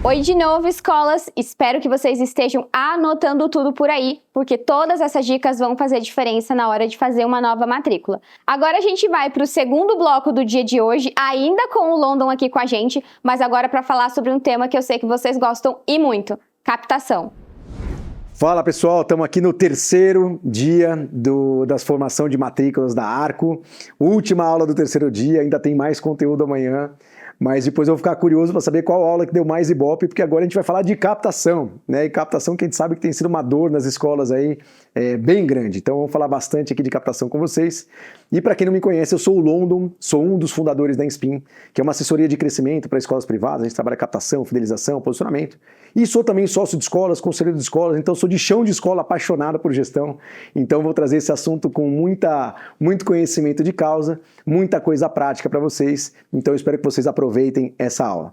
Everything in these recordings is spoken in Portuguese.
Oi de novo, escolas! Espero que vocês estejam anotando tudo por aí, porque todas essas dicas vão fazer diferença na hora de fazer uma nova matrícula. Agora a gente vai para o segundo bloco do dia de hoje, ainda com o London aqui com a gente, mas agora para falar sobre um tema que eu sei que vocês gostam e muito: captação. Fala pessoal, estamos aqui no terceiro dia das formação de matrículas da Arco, última aula do terceiro dia, ainda tem mais conteúdo amanhã. Mas depois eu vou ficar curioso para saber qual aula que deu mais ibope, porque agora a gente vai falar de captação, né? E captação que a gente sabe que tem sido uma dor nas escolas aí, bem grande. Então vamos falar bastante aqui de captação com vocês. E para quem não me conhece, eu sou o London, sou um dos fundadores da Inspin, que é uma assessoria de crescimento para escolas privadas. A gente trabalha captação, fidelização, posicionamento. E sou também sócio de escolas, conselheiro de escolas, então sou de chão de escola, apaixonado por gestão. Então vou trazer esse assunto com muito conhecimento de causa, muita coisa prática para vocês. Então eu espero que vocês aproveitem essa aula.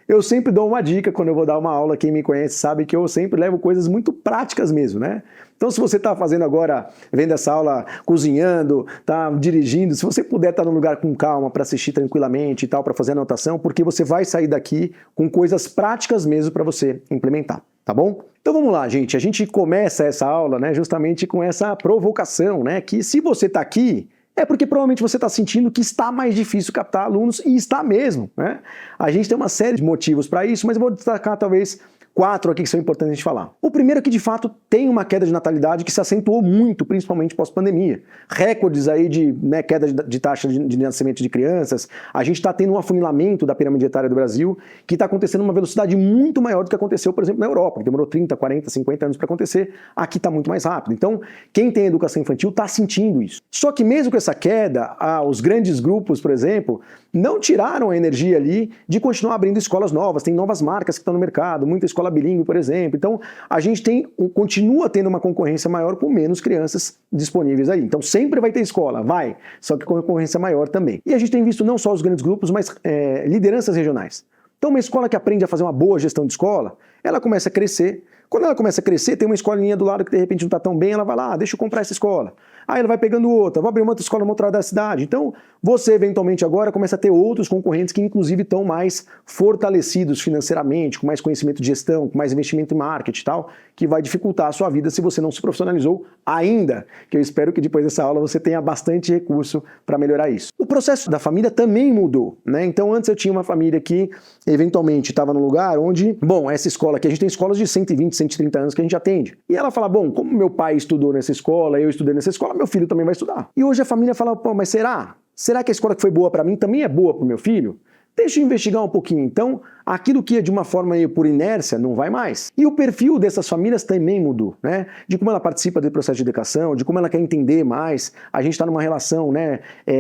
Eu sempre dou uma dica quando eu vou dar uma aula, quem me conhece sabe que eu sempre levo coisas muito práticas mesmo, né? Então se você está fazendo agora, vendo essa aula, cozinhando, está dirigindo, se você puder estar num lugar com calma para assistir tranquilamente e tal, para fazer anotação, porque você vai sair daqui com coisas práticas mesmo para você implementar, tá bom? Então vamos lá, gente, a gente começa essa aula, né, justamente com essa provocação, né, que se você está aqui, é porque provavelmente você está sentindo que está mais difícil captar alunos, e está mesmo, né? A gente tem uma série de motivos para isso, mas eu vou destacar talvez 4 aqui que são importantes a gente falar. O primeiro é que de fato tem uma queda de natalidade que se acentuou muito, principalmente pós-pandemia. Recordes aí de queda de taxa de nascimento de crianças. A gente está tendo um afunilamento da pirâmide etária do Brasil que está acontecendo numa velocidade muito maior do que aconteceu, por exemplo, na Europa, que demorou 30, 40, 50 anos para acontecer. Aqui está muito mais rápido. Então, quem tem educação infantil está sentindo isso. Só que mesmo com essa queda, os grandes grupos, por exemplo, não tiraram a energia ali de continuar abrindo escolas novas. Tem novas marcas que estão no mercado, muita escola bilíngue, por exemplo. Então, a gente continua tendo uma concorrência maior com menos crianças disponíveis aí. Então, sempre vai ter escola, vai, só que com concorrência maior também. E a gente tem visto não só os grandes grupos, mas lideranças regionais. Então, uma escola que aprende a fazer uma boa gestão de escola, ela começa a crescer. Quando ela começa a crescer, tem uma escolinha do lado que de repente não está tão bem, ela vai lá, deixa eu comprar essa escola. Aí ela vai pegando outra, vou abrir uma outra escola numa outra da cidade. Então, você eventualmente agora começa a ter outros concorrentes que inclusive estão mais fortalecidos financeiramente, com mais conhecimento de gestão, com mais investimento em marketing e tal, que vai dificultar a sua vida se você não se profissionalizou ainda, que eu espero que depois dessa aula você tenha bastante recurso para melhorar isso. O processo da família também mudou, né? Então, antes eu tinha uma família que eventualmente estava num lugar onde, bom, essa escola aqui, a gente tem escolas de 120, 130 anos que a gente atende. E ela fala, bom, como meu pai estudou nessa escola, eu estudei nessa escola, meu filho também vai estudar. E hoje a família fala, pô, mas será? Será que a escola que foi boa para mim também é boa para o meu filho? Deixa eu investigar um pouquinho. Então, aquilo que é de uma forma por inércia não vai mais. E o perfil dessas famílias também mudou, né? De como ela participa do processo de educação, de como ela quer entender mais. A gente está numa relação, né,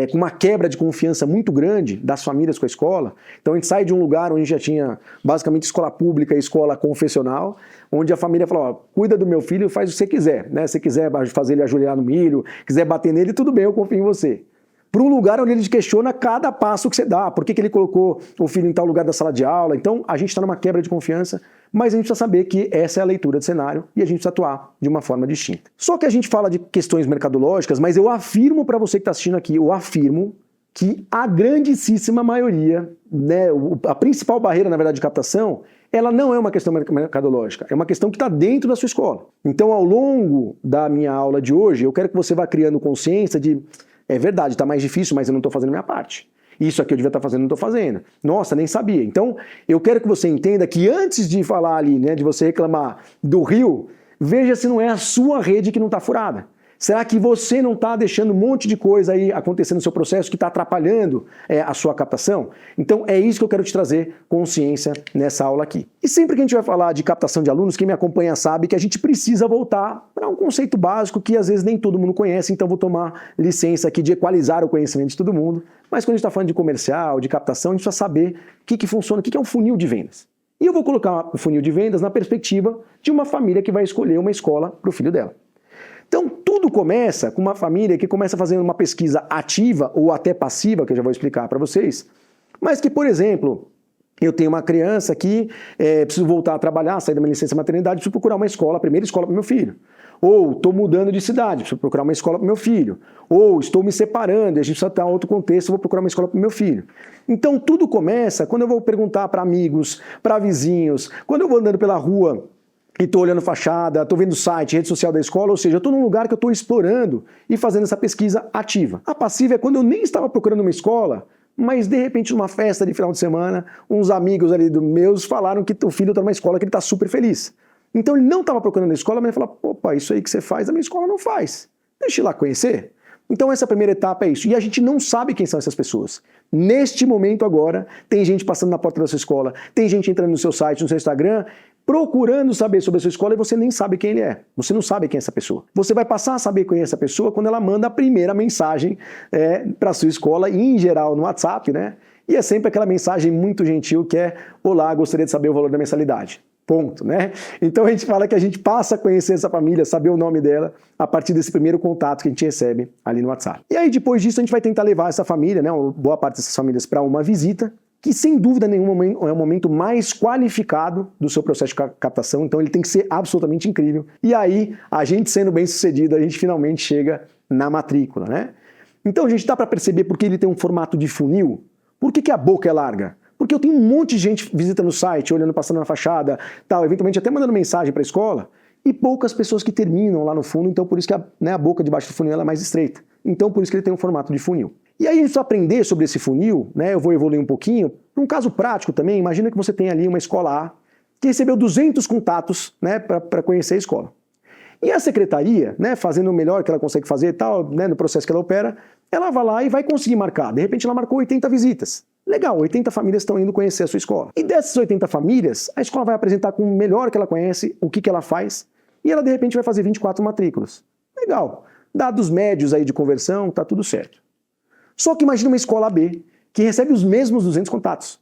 com uma quebra de confiança muito grande das famílias com a escola. Então a gente sai de um lugar onde já tinha basicamente escola pública e escola confessional, onde a família fala, ó, cuida do meu filho, faz o que você quiser, né? Se quiser fazer ele ajoelhar no milho, quiser bater nele, tudo bem, eu confio em você. Para um lugar onde ele te questiona cada passo que você dá, por que ele colocou o filho em tal lugar da sala de aula. Então, a gente está numa quebra de confiança, mas a gente precisa saber que essa é a leitura de cenário e a gente precisa atuar de uma forma distinta. Só que a gente fala de questões mercadológicas, mas eu afirmo para você que está assistindo aqui, eu afirmo que a grandíssima maioria, né, a principal barreira, na verdade, de captação, ela não é uma questão mercadológica, é uma questão que está dentro da sua escola. Então, ao longo da minha aula de hoje, eu quero que você vá criando consciência de é verdade, está mais difícil, mas eu não estou fazendo a minha parte. Isso aqui eu devia estar fazendo, não estou fazendo. Nossa, nem sabia. Então, eu quero que você entenda que antes de falar ali, né, de você reclamar do rio, veja se não é a sua rede que não está furada. Será que você não está deixando um monte de coisa aí acontecendo no seu processo que está atrapalhando a sua captação? Então é isso que eu quero te trazer consciência nessa aula aqui. E sempre que a gente vai falar de captação de alunos, quem me acompanha sabe que a gente precisa voltar para um conceito básico que às vezes nem todo mundo conhece, então vou tomar licença aqui de equalizar o conhecimento de todo mundo. Mas quando a gente está falando de comercial, de captação, a gente precisa saber o que funciona, o que é um funil de vendas. E eu vou colocar o funil de vendas na perspectiva de uma família que vai escolher uma escola para o filho dela. Então, tudo começa com uma família que começa fazendo uma pesquisa ativa ou até passiva, que eu já vou explicar para vocês, mas que, por exemplo, Eu tenho uma criança que preciso voltar a trabalhar, sair da minha licença maternidade, preciso procurar uma escola, a primeira escola para o meu filho. Ou estou mudando de cidade, preciso procurar uma escola para o meu filho. Ou estou me separando, e a gente precisa estar em outro contexto, vou procurar uma escola para o meu filho. Então tudo começa quando eu vou perguntar para amigos, para vizinhos, quando eu vou andando pela rua e estou olhando fachada, estou vendo site, rede social da escola, ou seja, eu estou num lugar que eu estou explorando e fazendo essa pesquisa ativa. A passiva é quando eu nem estava procurando uma escola, mas de repente numa festa de final de semana, uns amigos ali meus falaram que o filho está numa escola que ele está super feliz. Então ele não estava procurando a escola, mas ele falou, opa, isso aí que você faz, a minha escola não faz. Deixa eu ir lá conhecer. Então essa primeira etapa é isso. E a gente não sabe quem são essas pessoas. Neste momento agora, tem gente passando na porta da sua escola, tem gente entrando no seu site, no seu Instagram, procurando saber sobre a sua escola e você nem sabe quem ele é. Você não sabe quem é essa pessoa. Você vai passar a saber quem é essa pessoa quando ela manda a primeira mensagem para a sua escola, e em geral no WhatsApp, né? E é sempre aquela mensagem muito gentil que é: olá, gostaria de saber o valor da mensalidade. Ponto, né? Então a gente fala que a gente passa a conhecer essa família, saber o nome dela, a partir desse primeiro contato que a gente recebe ali no WhatsApp. E aí depois disso a gente vai tentar levar essa família, né, boa parte dessas famílias, para uma visita, que sem dúvida nenhuma é o momento mais qualificado do seu processo de captação, então ele tem que ser absolutamente incrível. E aí, a gente sendo bem sucedido, a gente finalmente chega na matrícula, né? Então, gente, dá para perceber porque ele tem um formato de funil? Por que a boca é larga? Porque eu tenho um monte de gente visitando o site, olhando, passando na fachada, tal, eventualmente até mandando mensagem para a escola, e poucas pessoas que terminam lá no fundo, então por isso que a boca debaixo do funil ela é mais estreita. Então por isso que ele tem um formato de funil. E aí a gente precisa aprender sobre esse funil, né? Eu vou evoluir um pouquinho. Um caso prático também, imagina que você tem ali uma escola A, que recebeu 200 contatos, né, para conhecer a escola. E a secretaria, né, fazendo o melhor que ela consegue fazer e tal, né, no processo que ela opera, ela vai lá e vai conseguir marcar. De repente ela marcou 80 visitas. Legal, 80 famílias estão indo conhecer a sua escola. E dessas 80 famílias, a escola vai apresentar com o melhor que ela conhece, o que ela faz, e ela de repente vai fazer 24 matrículas. Legal. Dados médios aí de conversão, tá tudo certo. Só que imagina uma escola B, que recebe os mesmos 200 contatos.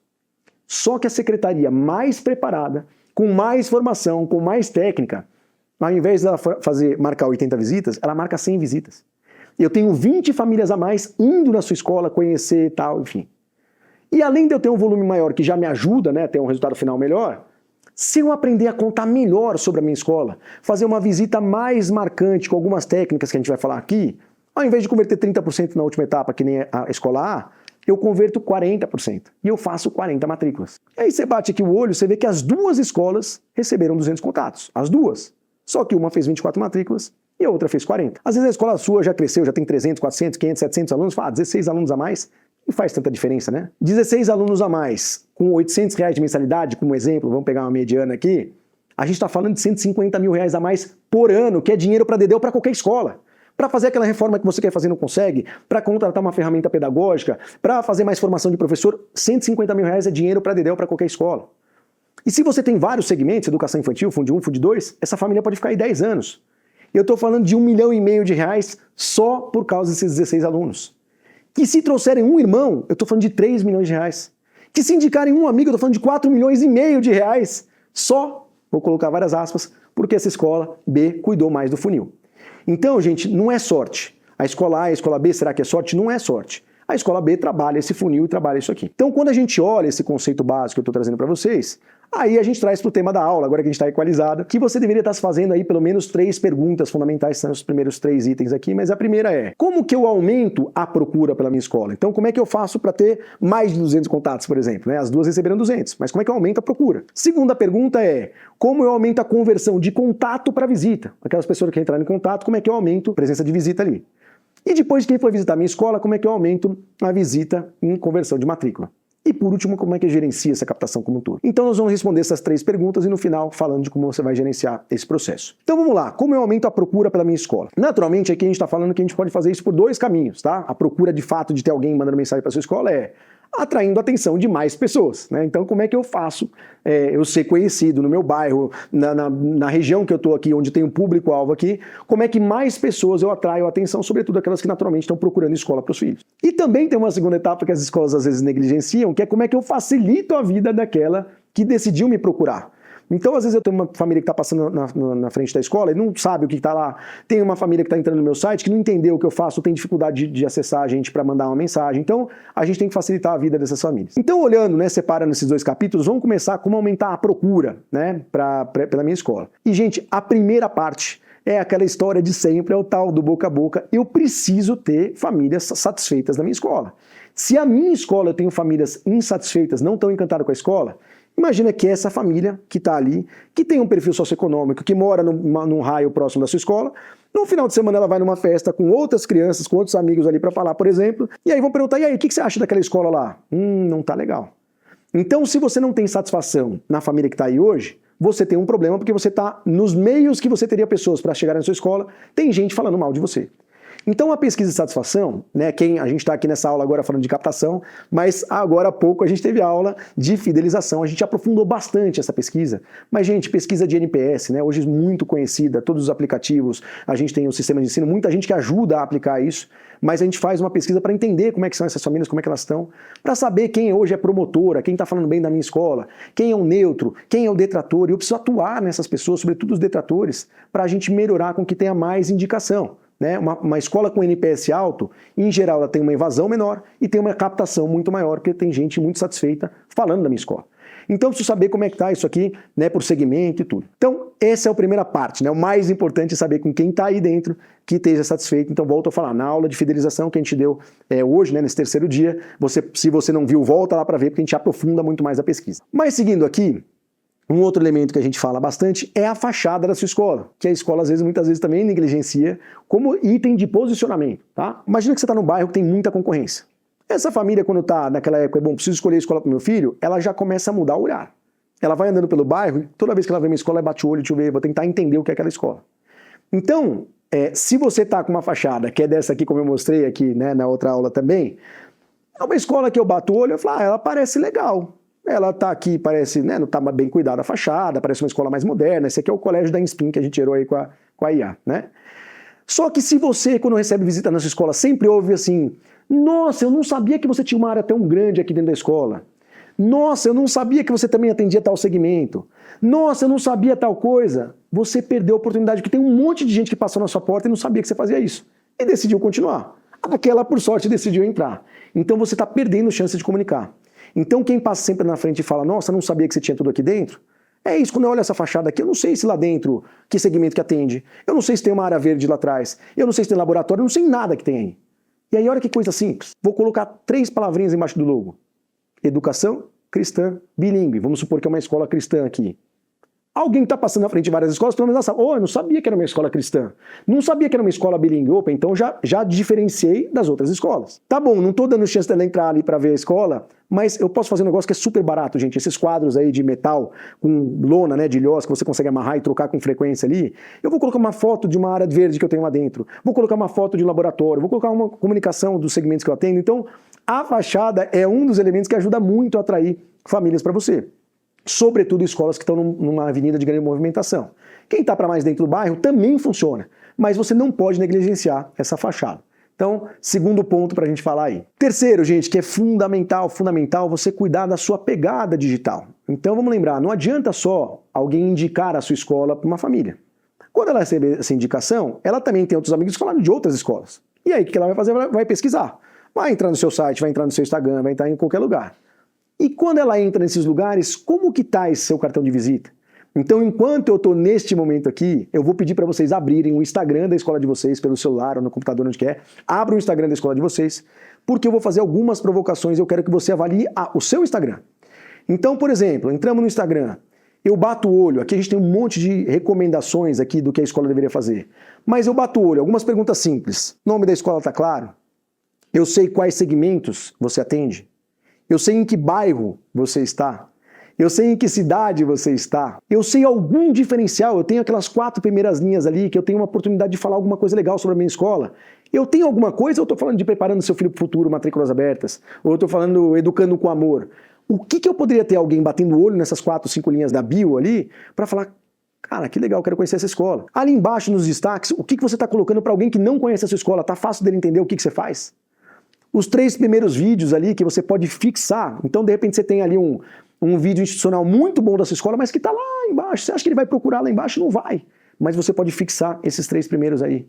Só que a secretaria mais preparada, com mais formação, com mais técnica, ao invés dela marcar 80 visitas, ela marca 100 visitas. Eu tenho 20 famílias a mais indo na sua escola conhecer e tal, enfim. E além de eu ter um volume maior que já me ajuda, né, a ter um resultado final melhor, se eu aprender a contar melhor sobre a minha escola, fazer uma visita mais marcante com algumas técnicas que a gente vai falar aqui, ao invés de converter 30% na última etapa, que nem a escola A, eu converto 40% e eu faço 40 matrículas. E aí você bate aqui o olho, você vê que as duas escolas receberam 200 contatos, as duas. Só que uma fez 24 matrículas e a outra fez 40. Às vezes a escola sua já cresceu, já tem 300, 400, 500, 700 alunos, fala, 16 alunos a mais, não faz tanta diferença, né? 16 alunos a mais, com R$800 de mensalidade, como exemplo, vamos pegar uma mediana aqui, a gente está falando de R$150 mil a mais por ano, que é dinheiro para Dedéu para qualquer escola. Para fazer aquela reforma que você quer fazer e não consegue, para contratar uma ferramenta pedagógica, para fazer mais formação de professor, R$150 mil é dinheiro para Dedéu para qualquer escola. E se você tem vários segmentos, educação infantil, Fundo 1, Fundo 2, essa família pode ficar aí 10 anos. Eu estou falando de R$1,5 milhão só por causa desses 16 alunos. Que se trouxerem um irmão, eu estou falando de R$3 milhões. Que se indicarem um amigo, eu estou falando de R$4,5 milhões. Só, vou colocar várias aspas, porque essa escola B cuidou mais do funil. Então, gente, não é sorte. A escola A e a escola B, será que é sorte? Não é sorte. A escola B trabalha esse funil e trabalha isso aqui. Então, quando a gente olha esse conceito básico que eu estou trazendo para vocês, aí a gente traz para o tema da aula, agora que a gente está equalizado, que você deveria estar se fazendo aí pelo menos 3 perguntas fundamentais, são os primeiros 3 itens aqui, mas a primeira é, como que eu aumento a procura pela minha escola? Então, como é que eu faço para ter mais de 200 contatos, por exemplo? Né? As duas receberam 200, mas como é que eu aumento a procura? Segunda pergunta é, como eu aumento a conversão de contato para visita? Aquelas pessoas que entraram em contato, como é que eu aumento a presença de visita ali? E depois de quem foi visitar a minha escola, como é que eu aumento a visita em conversão de matrícula? E por último, como é que eu gerencio essa captação como um todo? Então nós vamos responder essas 3 perguntas e no final falando de como você vai gerenciar esse processo. Então vamos lá, como eu aumento a procura pela minha escola? Naturalmente aqui a gente está falando que a gente pode fazer isso por 2 caminhos, tá? A procura de fato de ter alguém mandando mensagem para sua escola é atraindo a atenção de mais pessoas, né? Então como é que eu faço eu ser conhecido no meu bairro, na região que eu estou aqui, onde tem um público-alvo aqui, como é que mais pessoas eu atraio a atenção, sobretudo aquelas que naturalmente estão procurando escola para os filhos. E também tem uma segunda etapa que as escolas às vezes negligenciam, que é como é que eu facilito a vida daquela que decidiu me procurar. Então, às vezes eu tenho uma família que está passando na frente da escola e não sabe o que está lá. Tem uma família que está entrando no meu site que não entendeu o que eu faço, tem dificuldade de acessar a gente para mandar uma mensagem. Então, a gente tem que facilitar a vida dessas famílias. Então, olhando, né, separando esses dois capítulos, vamos começar como aumentar a procura, né, pela minha escola. E, gente, a primeira parte é aquela história de sempre, é o tal do boca a boca. Eu preciso ter famílias satisfeitas na minha escola. Se a minha escola eu tenho famílias insatisfeitas, não estão encantadas com a escola, imagina que essa família que está ali, que tem um perfil socioeconômico, que mora num raio próximo da sua escola, no final de semana ela vai numa festa com outras crianças, com outros amigos ali para falar, por exemplo, e aí vão perguntar, e aí, o que você acha daquela escola lá? Não tá legal. Então, se você não tem satisfação na família que está aí hoje, você tem um problema porque você está nos meios que você teria pessoas para chegar na sua escola, tem gente falando mal de você. Então a pesquisa de satisfação, né, a gente está aqui nessa aula agora falando de captação, mas agora há pouco a gente teve aula de fidelização, a gente aprofundou bastante essa pesquisa, mas gente, pesquisa de NPS, né, hoje muito conhecida, todos os aplicativos, a gente tem um sistema de ensino, muita gente que ajuda a aplicar isso, mas a gente faz uma pesquisa para entender como é que são essas famílias, como é que elas estão, para saber quem hoje é promotora, quem está falando bem da minha escola, quem é o neutro, quem é o detrator, e eu preciso atuar nessas pessoas, sobretudo os detratores, para a gente melhorar com que tenha mais indicação. Né? Uma escola com NPS alto, em geral, ela tem uma evasão menor e tem uma captação muito maior, porque tem gente muito satisfeita falando da minha escola. Então, preciso saber como é que está isso aqui, né, por segmento e tudo. Então, essa é a primeira parte, né? O mais importante é saber com quem está aí dentro que esteja satisfeito. Então, volto a falar, na aula de fidelização que a gente deu hoje, né, nesse terceiro dia, se você não viu, volta lá para ver, porque a gente aprofunda muito mais a pesquisa. Mas, seguindo aqui, um outro elemento que a gente fala bastante é a fachada da sua escola, que a escola, muitas vezes também negligencia como item de posicionamento, tá? Imagina que você está num bairro que tem muita concorrência. Essa família, quando está naquela época, preciso escolher a escola para o meu filho, ela já começa a mudar o olhar. Ela vai andando pelo bairro e toda vez que ela vê uma escola, ela bate o olho, deixa eu ver, vou tentar entender o que é aquela escola. Então, se você está com uma fachada, que é dessa aqui, como eu mostrei aqui, né, na outra aula também, é uma escola que eu bato o olho e falo, ela parece legal. Ela está aqui, parece, né, não está bem cuidada a fachada, parece uma escola mais moderna. Esse aqui é o colégio da Inspin que a gente gerou aí com a IA, né? Só que se você, quando recebe visita na sua escola, sempre ouve assim, nossa, eu não sabia que você tinha uma área tão grande aqui dentro da escola. Nossa, eu não sabia que você também atendia tal segmento. Nossa, eu não sabia tal coisa. Você perdeu a oportunidade, porque tem um monte de gente que passou na sua porta e não sabia que você fazia isso. E decidiu continuar. Aquela, por sorte, decidiu entrar. Então você está perdendo chance de comunicar. Então quem passa sempre na frente e fala, nossa, não sabia que você tinha tudo aqui dentro, é isso, quando eu olho essa fachada aqui, eu não sei se lá dentro, que segmento que atende, eu não sei se tem uma área verde lá atrás, eu não sei se tem laboratório, eu não sei nada que tem aí. E aí olha que coisa simples, vou colocar 3 palavrinhas embaixo do logo. Educação cristã bilíngue, vamos supor que é uma escola cristã aqui. Alguém que está passando na frente de várias escolas, pelo menos sabe, eu não sabia que era uma escola cristã. Não sabia que era uma escola bilíngue. Opa, então já diferenciei das outras escolas. Tá bom, não estou dando chance dela entrar ali para ver a escola, mas eu posso fazer um negócio que é super barato, gente. Esses quadros aí de metal com lona, né, de ilhós, que você consegue amarrar e trocar com frequência ali. Eu vou colocar uma foto de uma área verde que eu tenho lá dentro. Vou colocar uma foto de um laboratório. Vou colocar uma comunicação dos segmentos que eu atendo. Então, a fachada é um dos elementos que ajuda muito a atrair famílias para você. Sobretudo escolas que estão numa avenida de grande movimentação. Quem está para mais dentro do bairro também funciona, mas você não pode negligenciar essa fachada. Então, segundo ponto para a gente falar aí. Terceiro, gente, que é fundamental você cuidar da sua pegada digital. Então vamos lembrar, não adianta só alguém indicar a sua escola para uma família. Quando ela receber essa indicação, ela também tem outros amigos que falaram de outras escolas. E aí o que ela vai fazer? Ela vai pesquisar. Vai entrar no seu site, vai entrar no seu Instagram, vai entrar em qualquer lugar. E quando ela entra nesses lugares, como que está esse seu cartão de visita? Então, enquanto eu estou neste momento aqui, eu vou pedir para vocês abrirem o Instagram da escola de vocês, pelo celular ou no computador, onde quer. Abra o Instagram da escola de vocês, porque eu vou fazer algumas provocações, eu quero que você avalie o seu Instagram. Então, por exemplo, entramos no Instagram, eu bato o olho, aqui a gente tem um monte de recomendações aqui do que a escola deveria fazer, mas eu bato o olho, algumas perguntas simples. Nome da escola está claro? Eu sei quais segmentos você atende? Eu sei em que bairro você está? Eu sei em que cidade você está? Eu sei algum diferencial? Eu tenho aquelas 4 primeiras linhas ali que eu tenho uma oportunidade de falar alguma coisa legal sobre a minha escola? Eu tenho alguma coisa ou eu estou falando de preparando seu filho para o futuro, matrículas abertas? Ou eu estou falando educando com amor? O que eu poderia ter alguém batendo o olho nessas 4, 5 linhas da bio ali para falar, cara, que legal, quero conhecer essa escola. Ali embaixo nos destaques, o que você está colocando para alguém que não conhece a sua escola? Tá fácil dele entender o que você faz? Os 3 primeiros vídeos ali que você pode fixar. Então, de repente, você tem ali um vídeo institucional muito bom da sua escola, mas que está lá lá embaixo. Você acha que ele vai procurar lá embaixo? Não vai. Mas você pode fixar esses 3 primeiros aí.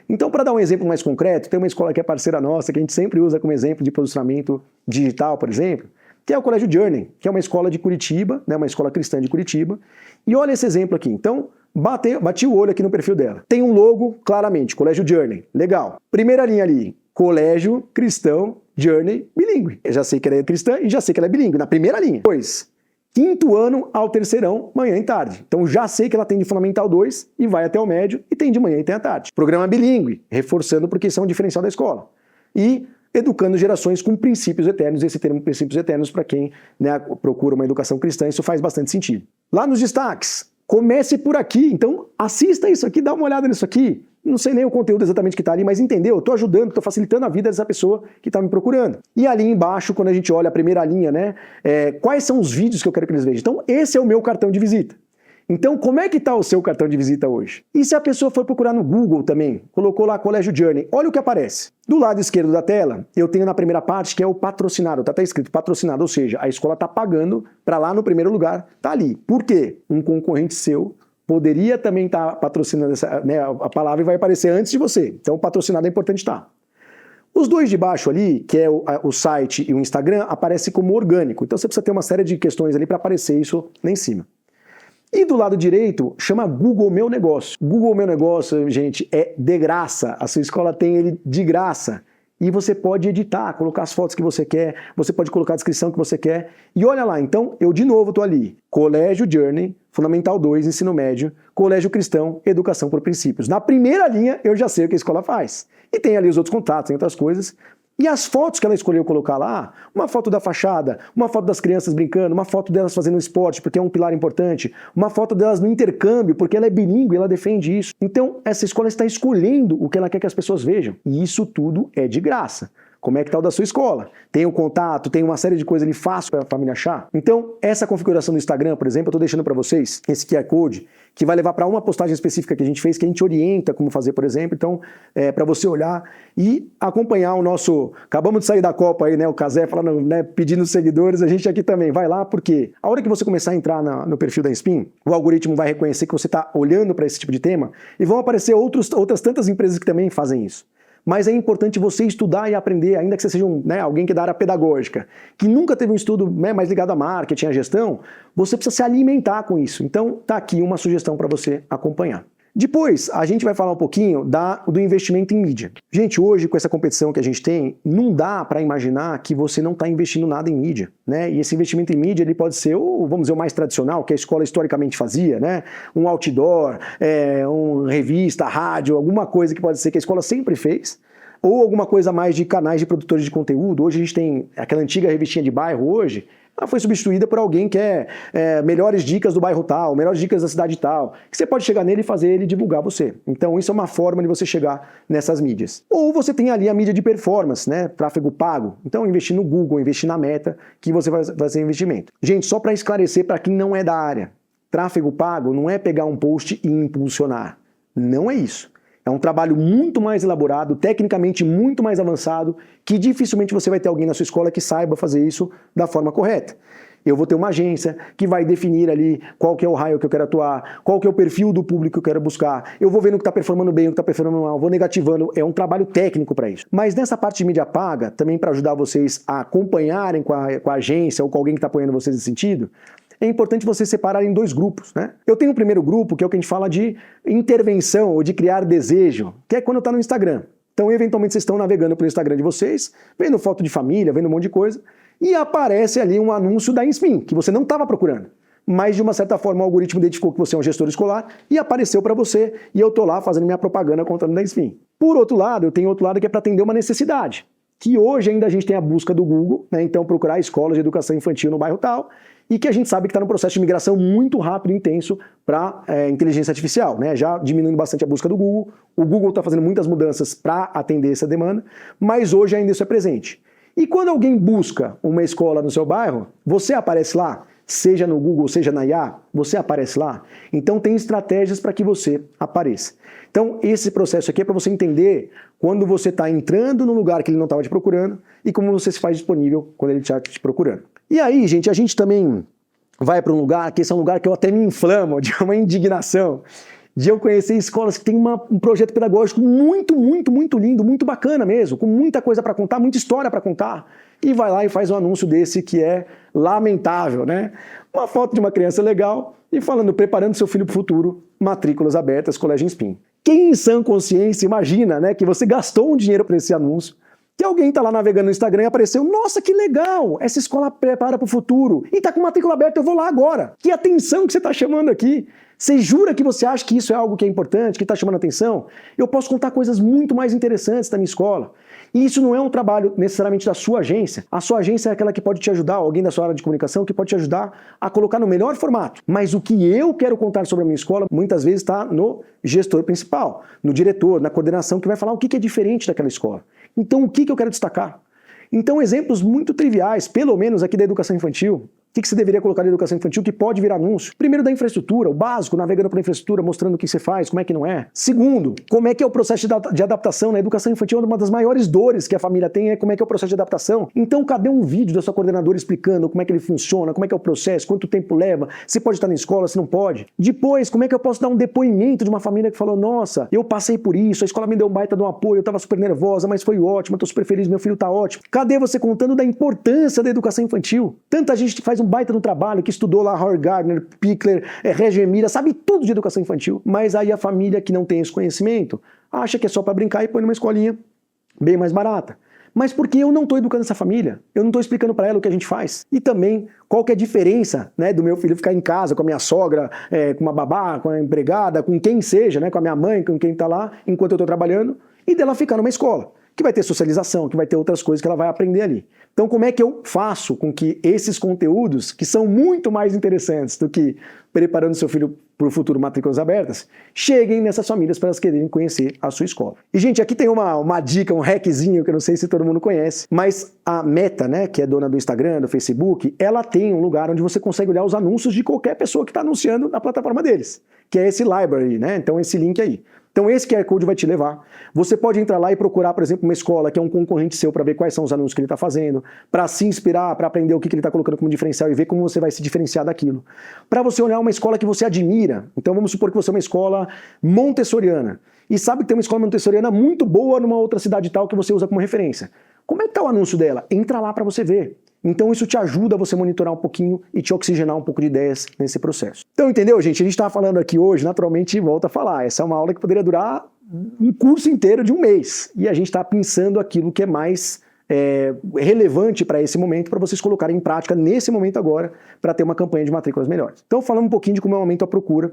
Então, para dar um exemplo mais concreto, tem uma escola que é parceira nossa, que a gente sempre usa como exemplo de posicionamento digital, por exemplo, que é o Colégio Journey, que é uma escola de Curitiba, né, uma escola cristã de Curitiba. E olha esse exemplo aqui. Então, bati o olho aqui no perfil dela. Tem um logo, claramente, Colégio Journey. Legal. Primeira linha ali, Colégio Cristão Journey Bilíngue. Eu já sei que ela é cristã e já sei que ela é bilíngue, na primeira linha. Depois, 5º ano ao 3º ano, manhã e tarde. Então já sei que ela tem de Fundamental 2 e vai até o médio e tem de manhã e tem à tarde. Programa bilíngue, reforçando porque isso é um diferencial da escola. E educando gerações com princípios eternos. Esse termo princípios eternos, para quem, né, procura uma educação cristã, isso faz bastante sentido. Lá nos destaques, comece por aqui. Então assista isso aqui, dá uma olhada nisso aqui. Não sei nem o conteúdo exatamente que está ali, mas entendeu? Eu estou ajudando, estou facilitando a vida dessa pessoa que está me procurando. E ali embaixo, quando a gente olha a primeira linha, né? Quais são os vídeos que eu quero que eles vejam? Então, esse é o meu cartão de visita. Então, como é que está o seu cartão de visita hoje? E se a pessoa for procurar no Google também, colocou lá Colégio Journey, olha o que aparece. Do lado esquerdo da tela, eu tenho na primeira parte que é o patrocinado, tá escrito patrocinado, ou seja, a escola está pagando para lá no primeiro lugar, tá ali. Por quê? Um concorrente seu poderia também estar patrocinando essa, né, a palavra vai aparecer antes de você. Então, o patrocinado é importante estar. Os 2 de baixo ali, que é o site e o Instagram, aparece como orgânico. Então, você precisa ter uma série de questões ali para aparecer isso lá em cima. E do lado direito, chama Google Meu Negócio. Google Meu Negócio, gente, é de graça. A sua escola tem ele de graça. E você pode editar, colocar as fotos que você quer, você pode colocar a descrição que você quer. E olha lá, então, eu de novo estou ali. Colégio Journey, Fundamental 2, Ensino Médio, Colégio Cristão, Educação por Princípios. Na primeira linha, eu já sei o que a escola faz. E tem ali os outros contatos, tem outras coisas. E as fotos que ela escolheu colocar lá, uma foto da fachada, uma foto das crianças brincando, uma foto delas fazendo esporte, porque é um pilar importante, uma foto delas no intercâmbio, porque ela é bilíngue, ela defende isso. Então, essa escola está escolhendo o que ela quer que as pessoas vejam. E isso tudo é de graça. Como é que está o da sua escola? Tem o contato, tem uma série de coisas ali fácil para a família achar? Então, essa configuração do Instagram, por exemplo, eu estou deixando para vocês esse QR Code, que vai levar para uma postagem específica que a gente fez, que a gente orienta como fazer, por exemplo. Então, para você olhar e acompanhar o nosso... Acabamos de sair da Copa aí, né? O Cazé falando, né, pedindo seguidores, a gente aqui também. Vai lá, porque a hora que você começar a entrar no perfil da Inspin, o algoritmo vai reconhecer que você está olhando para esse tipo de tema e vão aparecer outras tantas empresas que também fazem isso. Mas é importante você estudar e aprender, ainda que você seja alguém que é da área pedagógica, que nunca teve um estudo, né, mais ligado a marketing, a gestão, você precisa se alimentar com isso. Então, tá aqui uma sugestão para você acompanhar. Depois, a gente vai falar um pouquinho do investimento em mídia. Gente, hoje, com essa competição que a gente tem, não dá para imaginar que você não está investindo nada em mídia, né? E esse investimento em mídia, ele pode ser, vamos dizer, o mais tradicional, que a escola historicamente fazia, né? Um outdoor, uma revista, rádio, alguma coisa que pode ser que a escola sempre fez, ou alguma coisa mais de canais de produtores de conteúdo. Hoje a gente tem aquela antiga revistinha de bairro hoje, ela foi substituída por alguém que melhores dicas do bairro tal, melhores dicas da cidade tal, que você pode chegar nele e fazer ele divulgar você. Então isso é uma forma de você chegar nessas mídias. Ou você tem ali a mídia de performance, né, tráfego pago. Então investir no Google, investir na Meta, que você vai fazer investimento. Gente, só para esclarecer para quem não é da área, tráfego pago não é pegar um post e impulsionar. Não é isso. É um trabalho muito mais elaborado, tecnicamente muito mais avançado, que dificilmente você vai ter alguém na sua escola que saiba fazer isso da forma correta. Eu vou ter uma agência que vai definir ali qual que é o raio que eu quero atuar, qual que é o perfil do público que eu quero buscar. Eu vou vendo o que está performando bem, o que está performando mal, vou negativando. É um trabalho técnico para isso. Mas nessa parte de mídia paga, também para ajudar vocês a acompanharem com a agência ou com alguém que está apoiando vocês nesse sentido, é importante você separar em 2 grupos, né? Eu tenho o primeiro grupo, que é o que a gente fala de intervenção ou de criar desejo, que é quando está no Instagram. Então, eventualmente, vocês estão navegando pelo Instagram de vocês, vendo foto de família, vendo um monte de coisa, e aparece ali um anúncio da Inspin, que você não estava procurando. Mas, de uma certa forma, o algoritmo identificou que você é um gestor escolar e apareceu para você, e eu estou lá fazendo minha propaganda contando da Inspin. Por outro lado, eu tenho outro lado que é para atender uma necessidade, que hoje ainda a gente tem a busca do Google, né? Então procurar escolas de educação infantil no bairro tal, e que a gente sabe que está num processo de migração muito rápido e intenso para inteligência artificial, né? Já diminuindo bastante a busca do Google, o Google está fazendo muitas mudanças para atender essa demanda, mas hoje ainda isso é presente. E quando alguém busca uma escola no seu bairro, você aparece lá, seja no Google, seja na IA, você aparece lá. Então tem estratégias para que você apareça. Então esse processo aqui é para você entender quando você está entrando no lugar que ele não estava te procurando e como você se faz disponível quando ele está te procurando. E aí, gente, a gente também vai para um lugar, que esse é um lugar que eu até me inflamo, de uma indignação, de eu conhecer escolas que têm um projeto pedagógico muito, muito, muito lindo, muito bacana mesmo, com muita coisa para contar, muita história para contar, e vai lá e faz um anúncio desse que é lamentável, né? Uma foto de uma criança legal e falando, preparando seu filho para o futuro, matrículas abertas, Colégio Inspim. Quem em sã consciência imagina, né, que você gastou um dinheiro para esse anúncio, que alguém está lá navegando no Instagram e apareceu, nossa, que legal, essa escola prepara para o futuro, e está com matrícula aberta, eu vou lá agora. Que atenção que você está chamando aqui. Você jura que você acha que isso é algo que é importante, que está chamando atenção? Eu posso contar coisas muito mais interessantes da minha escola. E isso não é um trabalho necessariamente da sua agência. A sua agência é aquela que pode te ajudar, alguém da sua área de comunicação que pode te ajudar a colocar no melhor formato. Mas o que eu quero contar sobre a minha escola, muitas vezes está no gestor principal, no diretor, na coordenação, que vai falar o que é diferente daquela escola. Então, o que eu quero destacar? Então, exemplos muito triviais, pelo menos aqui da educação infantil. O que você deveria colocar na educação infantil que pode virar anúncio? Primeiro, da infraestrutura, o básico, navegando pela infraestrutura, mostrando o que você faz, como é que não é. Segundo, como é que é o processo de adaptação na educação infantil? Uma das maiores dores que a família tem é como é que é o processo de adaptação. Então, cadê um vídeo da sua coordenadora explicando como é que ele funciona, como é que é o processo, quanto tempo leva, se pode estar na escola, se não pode? Depois, como é que eu posso dar um depoimento de uma família que falou, nossa, eu passei por isso, a escola me deu um baita de um apoio, eu estava super nervosa, mas foi ótimo, eu estou super feliz, meu filho está ótimo. Cadê você contando da importância da educação infantil? Tanta gente faz um baita no trabalho, que estudou lá Howard Gardner, Pickler, Regemira, sabe tudo de educação infantil, mas aí a família que não tem esse conhecimento acha que é só para brincar e põe numa escolinha bem mais barata. Mas porque eu não estou educando essa família, eu não estou explicando para ela o que a gente faz. E também, qual que é a diferença, né, do meu filho ficar em casa com a minha sogra, com uma babá, com a empregada, com quem seja, né, com a minha mãe, com quem está lá, enquanto eu estou trabalhando, e dela ficar numa escola, que vai ter socialização, que vai ter outras coisas que ela vai aprender ali. Então, como é que eu faço com que esses conteúdos, que são muito mais interessantes do que preparando seu filho para o futuro matrículas abertas, cheguem nessas famílias para elas quererem conhecer a sua escola? E, gente, aqui tem uma dica, um hackzinho, que eu não sei se todo mundo conhece, mas a Meta, né, que é dona do Instagram, do Facebook, ela tem um lugar onde você consegue olhar os anúncios de qualquer pessoa que está anunciando na plataforma deles, que é esse library, né? Então, esse link aí. Então esse QR Code vai te levar. Você pode entrar lá e procurar, por exemplo, uma escola que é um concorrente seu para ver quais são os anúncios que ele está fazendo, para se inspirar, para aprender o que ele está colocando como diferencial e ver como você vai se diferenciar daquilo. Para você olhar uma escola que você admira. Então vamos supor que você é uma escola montessoriana e sabe que tem uma escola montessoriana muito boa numa outra cidade tal que você usa como referência. Como é que está o anúncio dela? Entra lá para você ver. Então isso te ajuda a você monitorar um pouquinho e te oxigenar um pouco de ideias nesse processo. Então, entendeu, gente? A gente estava falando aqui hoje, naturalmente, volta a falar. Essa é uma aula que poderia durar um curso inteiro de um mês. E a gente está pensando aquilo que é mais relevante para esse momento, para vocês colocarem em prática nesse momento agora, para ter uma campanha de matrículas melhores. Então, falando um pouquinho de como eu aumento a procura.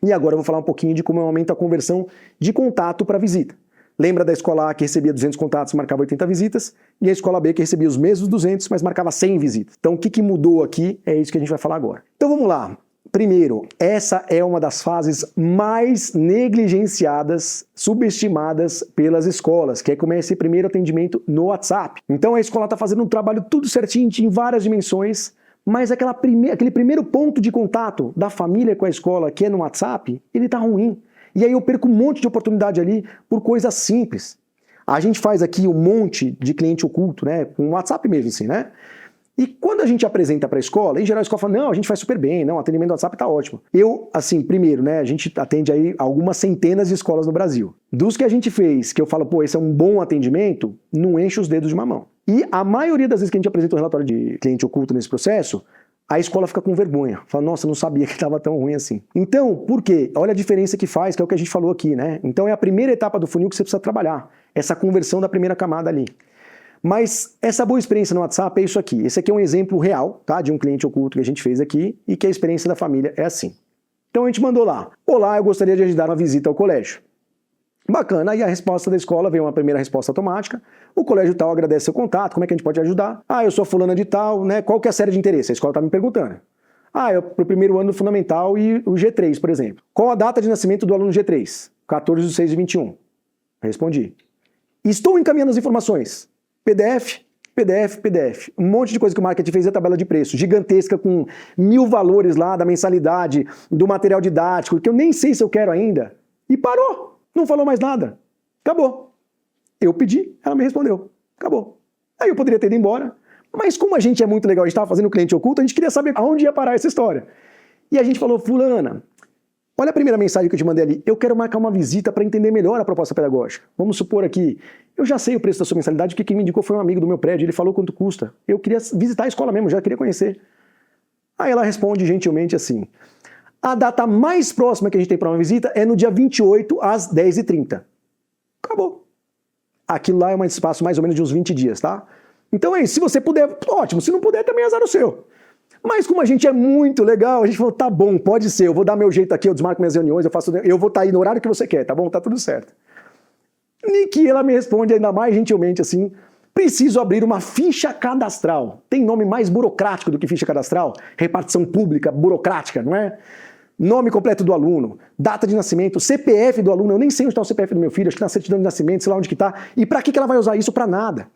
E agora eu vou falar um pouquinho de como eu aumento a conversão de contato para visita. Lembra da escola A que recebia 200 contatos e marcava 80 visitas, e a escola B que recebia os mesmos 200, mas marcava 100 visitas. Então o que mudou aqui é isso que a gente vai falar agora. Então vamos lá. Primeiro, essa é uma das fases mais negligenciadas, subestimadas pelas escolas, que é como é esse primeiro atendimento no WhatsApp. Então a escola está fazendo um trabalho tudo certinho, em várias dimensões, mas aquele primeiro ponto de contato da família com a escola, que é no WhatsApp, ele está ruim. E aí eu perco um monte de oportunidade ali por coisas simples. A gente faz aqui um monte de cliente oculto, né? Com o WhatsApp mesmo, assim, né? E quando a gente apresenta para a escola, em geral a escola fala, não, a gente faz super bem, não, o atendimento do WhatsApp tá ótimo. Eu, assim, primeiro, né, a gente atende aí algumas centenas de escolas no Brasil. Dos que a gente fez, que eu falo, pô, esse é um bom atendimento, não enche os dedos de uma mão. E a maioria das vezes que a gente apresenta um relatório de cliente oculto nesse processo, a escola fica com vergonha. Fala, nossa, não sabia que estava tão ruim assim. Então, por quê? Olha a diferença que faz, que é o que a gente falou aqui, né? Então é a primeira etapa do funil que você precisa trabalhar. Essa conversão da primeira camada ali. Mas essa boa experiência no WhatsApp é isso aqui. Esse aqui é um exemplo real, tá? De um cliente oculto que a gente fez aqui e que a experiência da família é assim. Então a gente mandou lá. Olá, eu gostaria de agendar uma visita ao colégio. Bacana, aí a resposta da escola veio uma primeira resposta automática. O colégio tal agradece seu contato, como é que a gente pode ajudar? Ah, eu sou fulana de tal, né? Qual que é a série de interesse? A escola está me perguntando. Ah, é pro primeiro ano do fundamental e o G3, por exemplo. Qual a data de nascimento do aluno G3? 14/6/21. Respondi. Estou encaminhando as informações. PDF, PDF, PDF. Um monte de coisa que o marketing fez, a tabela de preço, gigantesca, com 1000 valores lá da mensalidade, do material didático, que eu nem sei se eu quero ainda. E parou. Não falou mais nada. Acabou. Eu pedi, ela me respondeu. Acabou. Aí eu poderia ter ido embora, Mas como a gente é muito legal, a gente estava fazendo cliente oculto, a gente queria saber aonde ia parar essa história. E a gente falou, fulana, olha a primeira mensagem que eu te mandei ali, eu quero marcar uma visita para entender melhor a proposta pedagógica. Vamos supor aqui, eu já sei o preço da sua mensalidade, porque quem me indicou foi um amigo do meu prédio, ele falou quanto custa. Eu queria visitar a escola mesmo, já queria conhecer. Aí ela responde gentilmente assim, a data mais próxima que a gente tem para uma visita é no dia 28 às 10h30. Acabou. Aquilo lá é um espaço mais ou menos de uns 20 dias, tá? Então é isso, se você puder, ótimo, se não puder também é azar o seu. Mas como a gente é muito legal, a gente falou, tá bom, pode ser, eu vou dar meu jeito aqui, eu desmarco minhas reuniões, eu vou estar aí no horário que você quer, tá bom? Tá tudo certo. E que ela me responde ainda mais gentilmente assim, preciso abrir uma ficha cadastral. Tem nome mais burocrático do que ficha cadastral? Repartição pública, burocrática, não é? Nome completo do aluno, data de nascimento, CPF do aluno, eu nem sei onde está o CPF do meu filho, acho que na certidão de nascimento, sei lá onde que está. E para que ela vai usar isso? Para nada.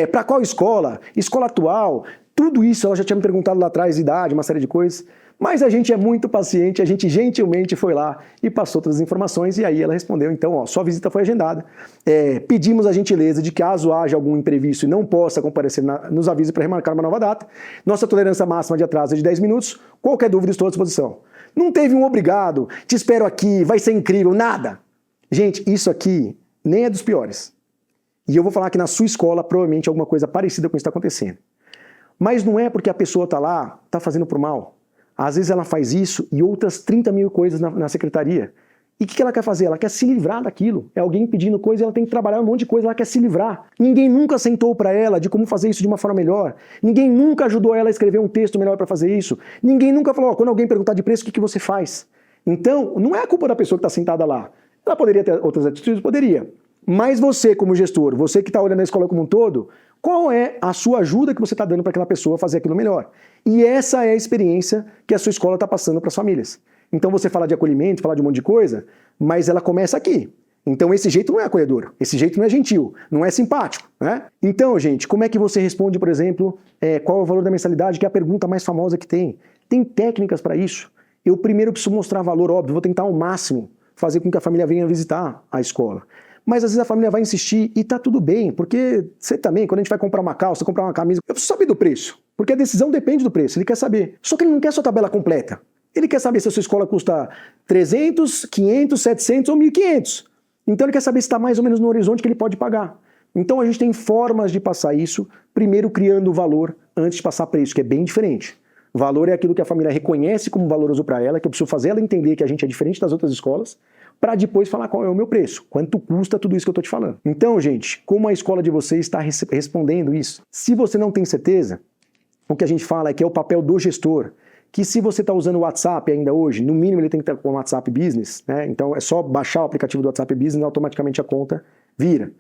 Para qual escola? Escola atual? Tudo isso ela já tinha me perguntado lá atrás, idade, uma série de coisas. Mas a gente é muito paciente, a gente gentilmente foi lá e passou todas as informações e aí ela respondeu, então, ó, sua visita foi agendada. Pedimos a gentileza de que caso haja algum imprevisto e não possa comparecer, nos avise para remarcar uma nova data. Nossa tolerância máxima de atraso é de 10 minutos. Qualquer dúvida, estou à disposição. Não teve um obrigado, te espero aqui, vai ser incrível, nada. Gente, isso aqui nem é dos piores. E eu vou falar que na sua escola provavelmente alguma coisa parecida com isso está acontecendo. Mas não é porque a pessoa está lá, está fazendo por mal. Às vezes ela faz isso e outras 30 mil coisas na secretaria. E o que ela quer fazer? Ela quer se livrar daquilo. É alguém pedindo coisa e ela tem que trabalhar um monte de coisa, ela quer se livrar. Ninguém nunca sentou para ela de como fazer isso de uma forma melhor. Ninguém nunca ajudou ela a escrever um texto melhor para fazer isso. Ninguém nunca falou, quando alguém perguntar de preço, o que você faz? Então, não é a culpa da pessoa que está sentada lá. Ela poderia ter outras atitudes? Poderia. Mas você, como gestor, você que está olhando a escola como um todo, qual é a sua ajuda que você está dando para aquela pessoa fazer aquilo melhor? E essa é a experiência que a sua escola está passando para as famílias. Então você fala de acolhimento, fala de um monte de coisa, mas ela começa aqui. Então esse jeito não é acolhedor, esse jeito não é gentil, não é simpático, né? Então, gente, como é que você responde, por exemplo, qual é o valor da mensalidade, que é a pergunta mais famosa que tem? Tem técnicas para isso. Eu primeiro preciso mostrar valor, óbvio, vou tentar ao máximo fazer com que a família venha visitar a escola. Mas às vezes a família vai insistir e tá tudo bem, porque você também, quando a gente vai comprar uma calça, comprar uma camisa, eu preciso saber do preço, porque a decisão depende do preço, ele quer saber. Só que ele não quer sua tabela completa. Ele quer saber se a sua escola custa 300, 500, 700 ou 1.500. Então ele quer saber se está mais ou menos no horizonte que ele pode pagar. Então a gente tem formas de passar isso, primeiro criando o valor antes de passar preço, que é bem diferente. Valor é aquilo que a família reconhece como valoroso para ela, que eu preciso fazer ela entender que a gente é diferente das outras escolas, para depois falar qual é o meu preço, quanto custa tudo isso que eu estou te falando. Então, gente, como a escola de vocês está respondendo isso? Se você não tem certeza, o que a gente fala é que é o papel do gestor, que se você está usando o WhatsApp ainda hoje, no mínimo ele tem que estar com o WhatsApp Business, né? Então é só baixar o aplicativo do WhatsApp Business e automaticamente a conta vira.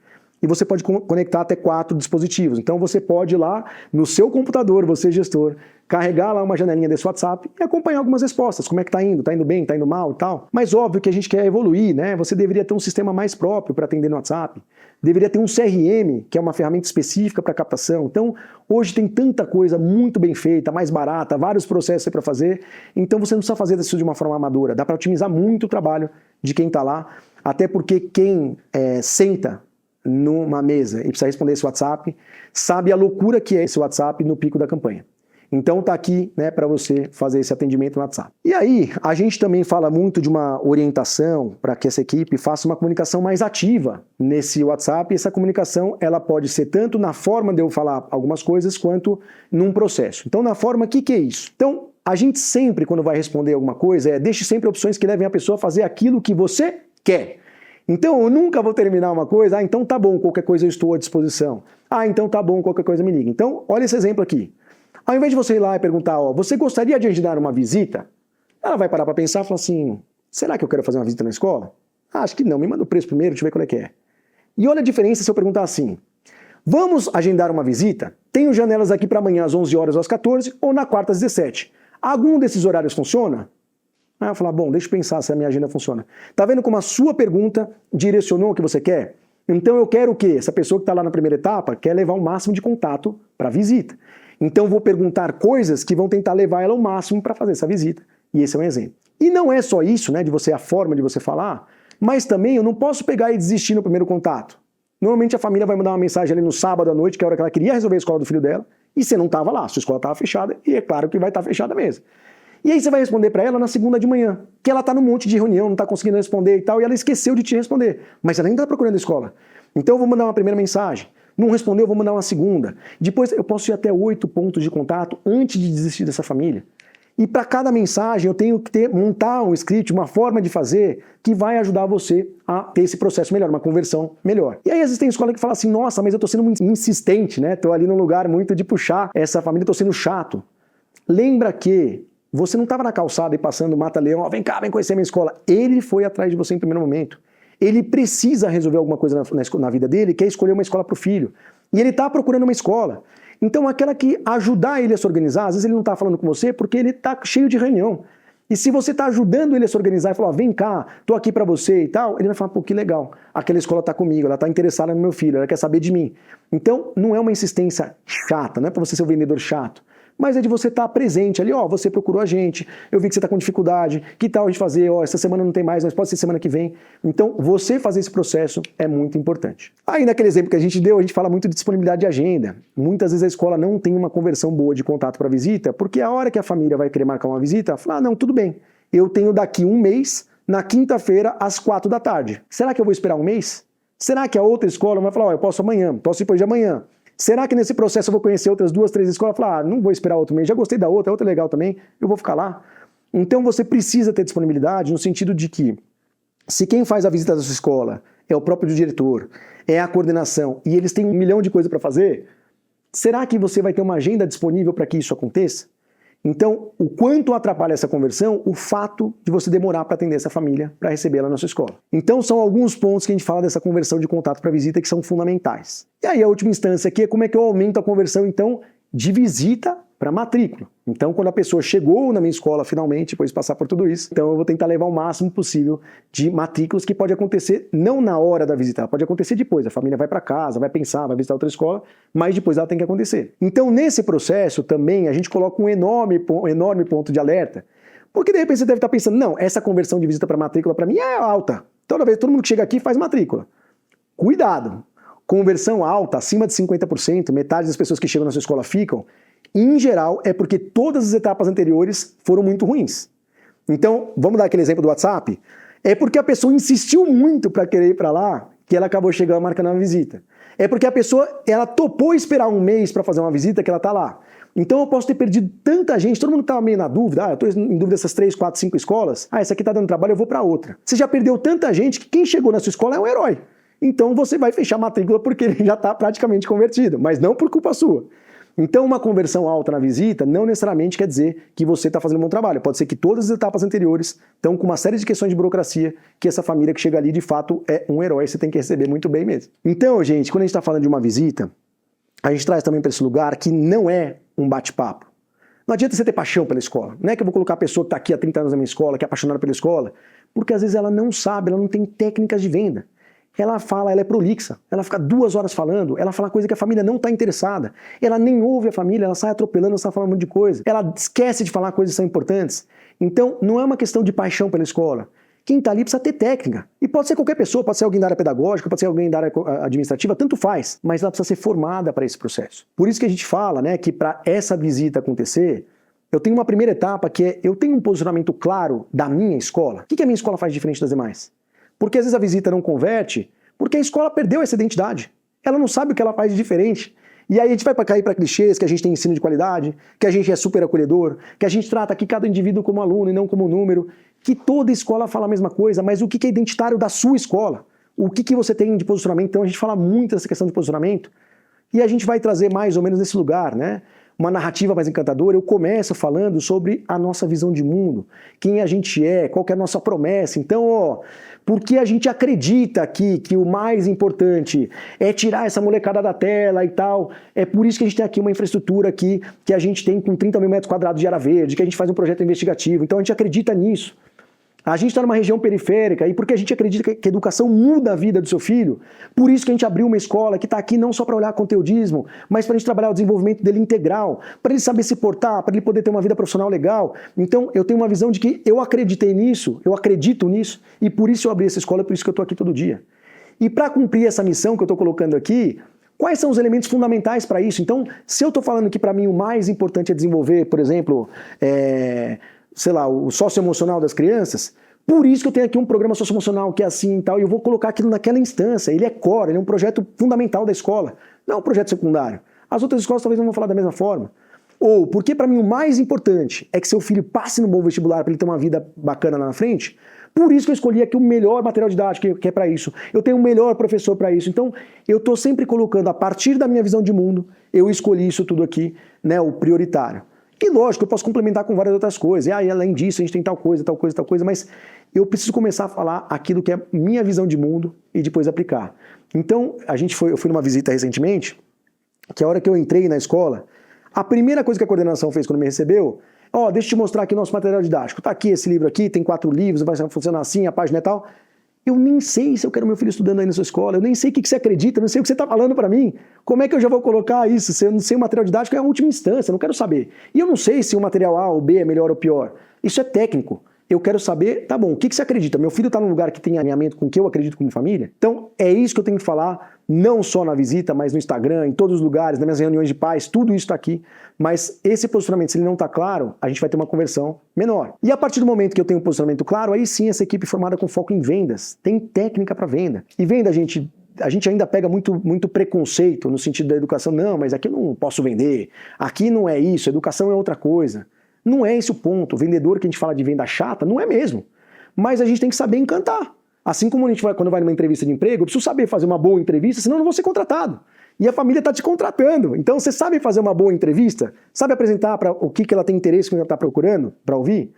E você pode conectar até 4 dispositivos. Então você pode ir lá no seu computador, você gestor, carregar lá uma janelinha desse WhatsApp e acompanhar algumas respostas. Como é que tá indo bem, tá indo mal e tal. Mas óbvio que a gente quer evoluir, né? Você deveria ter um sistema mais próprio para atender no WhatsApp. Deveria ter um CRM, que é uma ferramenta específica para captação. Então, hoje tem tanta coisa muito bem feita, mais barata, vários processos para fazer. Então você não precisa fazer isso de uma forma amadora. Dá para otimizar muito o trabalho de quem está lá. Até porque quem senta numa mesa e precisa responder esse WhatsApp, sabe a loucura que é esse WhatsApp no pico da campanha. Então tá aqui, né, para você fazer esse atendimento no WhatsApp. E aí, a gente também fala muito de uma orientação para que essa equipe faça uma comunicação mais ativa nesse WhatsApp, e essa comunicação ela pode ser tanto na forma de eu falar algumas coisas, quanto num processo. Então na forma, o que é isso? Então, a gente sempre, quando vai responder alguma coisa, deixe sempre opções que levem a pessoa a fazer aquilo que você quer. Então eu nunca vou terminar uma coisa, então tá bom, qualquer coisa eu estou à disposição. Então tá bom, qualquer coisa me liga. Então, olha esse exemplo aqui. Ao invés de você ir lá e perguntar, você gostaria de agendar uma visita? Ela vai parar para pensar e falar assim, será que eu quero fazer uma visita na escola? Acho que não, me manda o preço primeiro, deixa eu ver qual é que é. E olha a diferença se eu perguntar assim, vamos agendar uma visita? Tenho janelas aqui para amanhã às 11 horas ou às 14 ou na quarta às 17. Algum desses horários funciona? Aí eu falar, bom, deixa eu pensar se a minha agenda funciona. Tá vendo como a sua pergunta direcionou o que você quer? Então eu quero o quê? Essa pessoa que está lá na primeira etapa quer levar o máximo de contato para a visita. Então eu vou perguntar coisas que vão tentar levar ela ao máximo para fazer essa visita. E esse é um exemplo. E não é só isso, né, de você, a forma de você falar, mas também eu não posso pegar e desistir no primeiro contato. Normalmente a família vai mandar uma mensagem ali no sábado à noite, que é a hora que ela queria resolver a escola do filho dela, E você não estava lá, sua escola estava fechada, e é claro que vai estar fechada mesmo. E aí você vai responder para ela na segunda de manhã, que ela está num monte de reunião, não está conseguindo responder e tal, e ela esqueceu de te responder, mas ela ainda está procurando a escola. Então eu vou mandar uma primeira mensagem, não respondeu, eu vou mandar uma segunda. Depois eu posso ir até 8 pontos de contato antes de desistir dessa família. E para cada mensagem eu tenho que montar um script, uma forma de fazer que vai ajudar você a ter esse processo melhor, uma conversão melhor. E aí às vezes tem escola que fala assim, nossa, mas eu estou sendo muito insistente, né? Estou ali num lugar muito de puxar essa família, estou sendo chato. Lembra que você não estava na calçada e passando mata-leão, ó, vem cá, vem conhecer a minha escola. Ele foi atrás de você em primeiro momento. Ele precisa resolver alguma coisa na vida dele, quer escolher uma escola para o filho. E ele está procurando uma escola. Então aquela que ajudar ele a se organizar, às vezes ele não está falando com você porque ele está cheio de reunião. E se você está ajudando ele a se organizar e falar, ó, vem cá, estou aqui para você e tal, ele vai falar, pô, que legal, aquela escola está comigo, ela está interessada no meu filho, ela quer saber de mim. Então não é uma insistência chata, não é para você ser um vendedor chato. Mas é de você estar presente ali, ó, você procurou a gente, eu vi que você está com dificuldade, que tal a gente fazer, ó, essa semana não tem mais, mas pode ser semana que vem. Então, você fazer esse processo é muito importante. Aí, naquele exemplo que a gente deu, a gente fala muito de disponibilidade de agenda. Muitas vezes a escola não tem uma conversão boa de contato para visita, porque a hora que a família vai querer marcar uma visita, fala, ah, não, tudo bem, eu tenho daqui um mês, na quinta-feira, às 4 da tarde. Será que eu vou esperar um mês? Será que a outra escola vai falar, ó, eu posso amanhã, posso depois de amanhã? Será que nesse processo eu vou conhecer outras 2, 3 escolas e falar, ah, não vou esperar outro mês, já gostei da outra, a outra é legal também, eu vou ficar lá? Então você precisa ter disponibilidade no sentido de que, se quem faz a visita da sua escola é o próprio diretor, é a coordenação, e eles têm 1 milhão de coisas para fazer, será que você vai ter uma agenda disponível para que isso aconteça? Então, o quanto atrapalha essa conversão, o fato de você demorar para atender essa família, para recebê-la na sua escola. Então, são alguns pontos que a gente fala dessa conversão de contato para visita que são fundamentais. E aí, a última instância aqui é como é que eu aumento a conversão, então, de visita para matrícula. Então, quando a pessoa chegou na minha escola, finalmente, depois de passar por tudo isso, então eu vou tentar levar o máximo possível de matrículas, que pode acontecer não na hora da visita, pode acontecer depois. A família vai para casa, vai pensar, vai visitar outra escola, mas depois ela tem que acontecer. Então, nesse processo também, a gente coloca um enorme ponto de alerta, porque de repente você deve estar pensando, não, essa conversão de visita para matrícula para mim é alta. Toda vez, todo mundo que chega aqui faz matrícula. Cuidado! Conversão alta, acima de 50%, metade das pessoas que chegam na sua escola ficam, em geral, é porque todas as etapas anteriores foram muito ruins. Então, vamos dar aquele exemplo do WhatsApp? É porque a pessoa insistiu muito para querer ir para lá, que ela acabou chegando marcando uma visita. É porque a pessoa, ela topou esperar um mês para fazer uma visita que ela está lá. Então eu posso ter perdido tanta gente, todo mundo estava meio na dúvida, eu estou em dúvida dessas 3, 4, 5 escolas, essa aqui está dando trabalho, eu vou para outra. Você já perdeu tanta gente que quem chegou na sua escola é um herói. Então você vai fechar a matrícula porque ele já está praticamente convertido, mas não por culpa sua. Então uma conversão alta na visita não necessariamente quer dizer que você está fazendo um bom trabalho. Pode ser que todas as etapas anteriores estão com uma série de questões de burocracia que essa família que chega ali de fato é um herói, você tem que receber muito bem mesmo. Então, gente, quando a gente está falando de uma visita, a gente traz também para esse lugar que não é um bate-papo. Não adianta você ter paixão pela escola. Não é que eu vou colocar a pessoa que está aqui há 30 anos na minha escola, que é apaixonada pela escola, porque às vezes ela não sabe, ela não tem técnicas de venda. Ela fala, ela é prolixa, ela fica 2 horas falando, ela fala coisa que a família não está interessada, ela nem ouve a família, ela sai atropelando, ela sai falando um monte de coisa, ela esquece de falar coisas que são importantes. Então, não é uma questão de paixão pela escola. Quem está ali precisa ter técnica. E pode ser qualquer pessoa, pode ser alguém da área pedagógica, pode ser alguém da área administrativa, tanto faz, mas ela precisa ser formada para esse processo. Por isso que a gente fala, né, que para essa visita acontecer, eu tenho uma primeira etapa que é, eu tenho um posicionamento claro da minha escola. O que a minha escola faz diferente das demais? Porque às vezes a visita não converte, porque a escola perdeu essa identidade. Ela não sabe o que ela faz de diferente. E aí a gente vai cair para clichês, que a gente tem ensino de qualidade, que a gente é super acolhedor, que a gente trata aqui cada indivíduo como aluno e não como número, que toda escola fala a mesma coisa, mas o que é identitário da sua escola? O que você tem de posicionamento? Então a gente fala muito dessa questão de posicionamento e a gente vai trazer mais ou menos nesse lugar, né? Uma narrativa mais encantadora. Eu começo falando sobre a nossa visão de mundo, quem a gente é, qual que é a nossa promessa. Então, ó, porque a gente acredita aqui que o mais importante é tirar essa molecada da tela e tal, é por isso que a gente tem aqui uma infraestrutura aqui que a gente tem com 30 mil metros quadrados de área verde, que a gente faz um projeto investigativo. Então a gente acredita nisso. A gente está numa região periférica e porque a gente acredita que a educação muda a vida do seu filho, por isso que a gente abriu uma escola que está aqui não só para olhar conteudismo, mas para a gente trabalhar o desenvolvimento dele integral, para ele saber se portar, para ele poder ter uma vida profissional legal. Então eu tenho uma visão de que eu acreditei nisso, eu acredito nisso e por isso eu abri essa escola, por isso que eu estou aqui todo dia. E para cumprir essa missão que eu estou colocando aqui, Quais são os elementos fundamentais para isso? Então, se eu estou falando que para mim o mais importante é desenvolver, por exemplo, sei lá, o socioemocional das crianças, por isso que eu tenho aqui um programa socioemocional que é assim e tal, e eu vou colocar aquilo naquela instância. Ele é core, ele é um projeto fundamental da escola, não é um projeto secundário. As outras escolas talvez não vão falar da mesma forma. Ou, porque para mim o mais importante é que seu filho passe no bom vestibular para ele ter uma vida bacana lá na frente, por isso que eu escolhi aqui o melhor material didático que é para isso. Eu tenho o melhor professor para isso. Então, eu estou sempre colocando, a partir da minha visão de mundo, eu escolhi isso tudo aqui, né, o prioritário. E lógico, eu posso complementar com várias outras coisas. E além disso, a gente tem tal coisa, mas eu preciso começar a falar aquilo que é minha visão de mundo e depois aplicar. Então, eu fui numa visita recentemente, que a hora que eu entrei na escola, a primeira coisa que a coordenação fez quando me recebeu, deixa eu te mostrar aqui o nosso material didático. Tá aqui esse livro aqui, tem 4 livros, vai funcionar assim, a página é tal. Eu nem sei se eu quero meu filho estudando aí na sua escola, eu nem sei o que você acredita, eu não sei o que você está falando para mim. Como é que eu já vou colocar isso? Se eu não sei o material didático, é a última instância, eu não quero saber. E eu não sei se o material A ou B é melhor ou pior. Isso é técnico. Eu quero saber, tá bom, o que você acredita? Meu filho está num lugar que tem alinhamento com o que eu acredito como família? Então, é isso que eu tenho que falar, não só na visita, mas no Instagram, em todos os lugares, nas minhas reuniões de pais, tudo isso está aqui. Mas esse posicionamento, se ele não está claro, a gente vai ter uma conversão menor. E a partir do momento que eu tenho um posicionamento claro, aí sim essa equipe formada com foco em vendas. Tem técnica para venda. E venda, a gente ainda pega muito preconceito no sentido da educação. Não, mas aqui eu não posso vender. Aqui não é isso, educação é outra coisa. Não é esse o ponto. O vendedor que a gente fala de venda chata, não é mesmo. Mas a gente tem que saber encantar. Assim como a gente quando vai numa entrevista de emprego, eu preciso saber fazer uma boa entrevista, senão eu não vou ser contratado. E a família está te contratando. Então você sabe fazer uma boa entrevista? Sabe apresentar para o que ela tem interesse, o que ela está procurando para ouvir?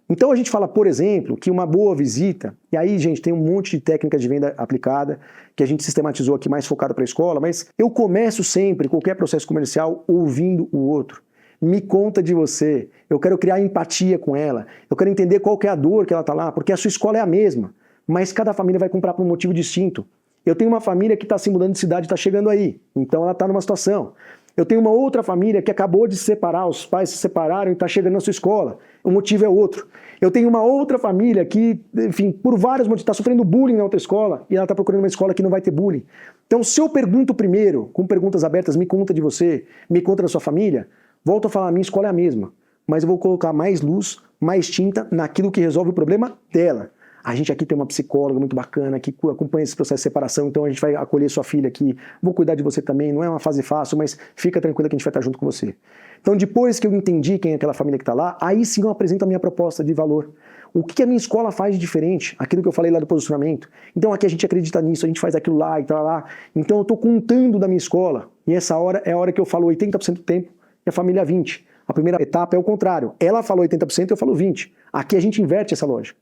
Então a gente fala, por exemplo, que uma boa visita, e aí, gente, tem um monte de técnicas de venda aplicada, que a gente sistematizou aqui mais focado para a escola, mas eu começo sempre, qualquer processo comercial, ouvindo o outro. Me conta de você, eu quero criar empatia com ela, eu quero entender qual que é a dor que ela está lá, porque a sua escola é a mesma, mas cada família vai comprar por um motivo distinto. Eu tenho uma família que está se mudando de cidade, está chegando aí, então ela está numa situação. Eu tenho uma outra família que acabou de se separar, os pais se separaram e está chegando na sua escola, o motivo é outro. Eu tenho uma outra família que, enfim, por vários motivos, está sofrendo bullying na outra escola e ela está procurando uma escola que não vai ter bullying. Então, se eu pergunto primeiro, com perguntas abertas, me conta de você, me conta da sua família, volto a falar, a minha escola é a mesma, mas eu vou colocar mais luz, mais tinta naquilo que resolve o problema dela. A gente aqui tem uma psicóloga muito bacana que acompanha esse processo de separação, então a gente vai acolher sua filha aqui, vou cuidar de você também, não é uma fase fácil, mas fica tranquila que a gente vai estar junto com você. Então depois que eu entendi quem é aquela família que está lá, aí sim eu apresento a minha proposta de valor. O que a minha escola faz de diferente? Aquilo que eu falei lá do posicionamento. Então aqui a gente acredita nisso, a gente faz aquilo lá e tal lá. Então eu estou contando da minha escola, e essa hora é a hora que eu falo 80% do tempo e a família 20%. A primeira etapa é o contrário. Ela falou 80%, eu falo 20%. Aqui a gente inverte essa lógica.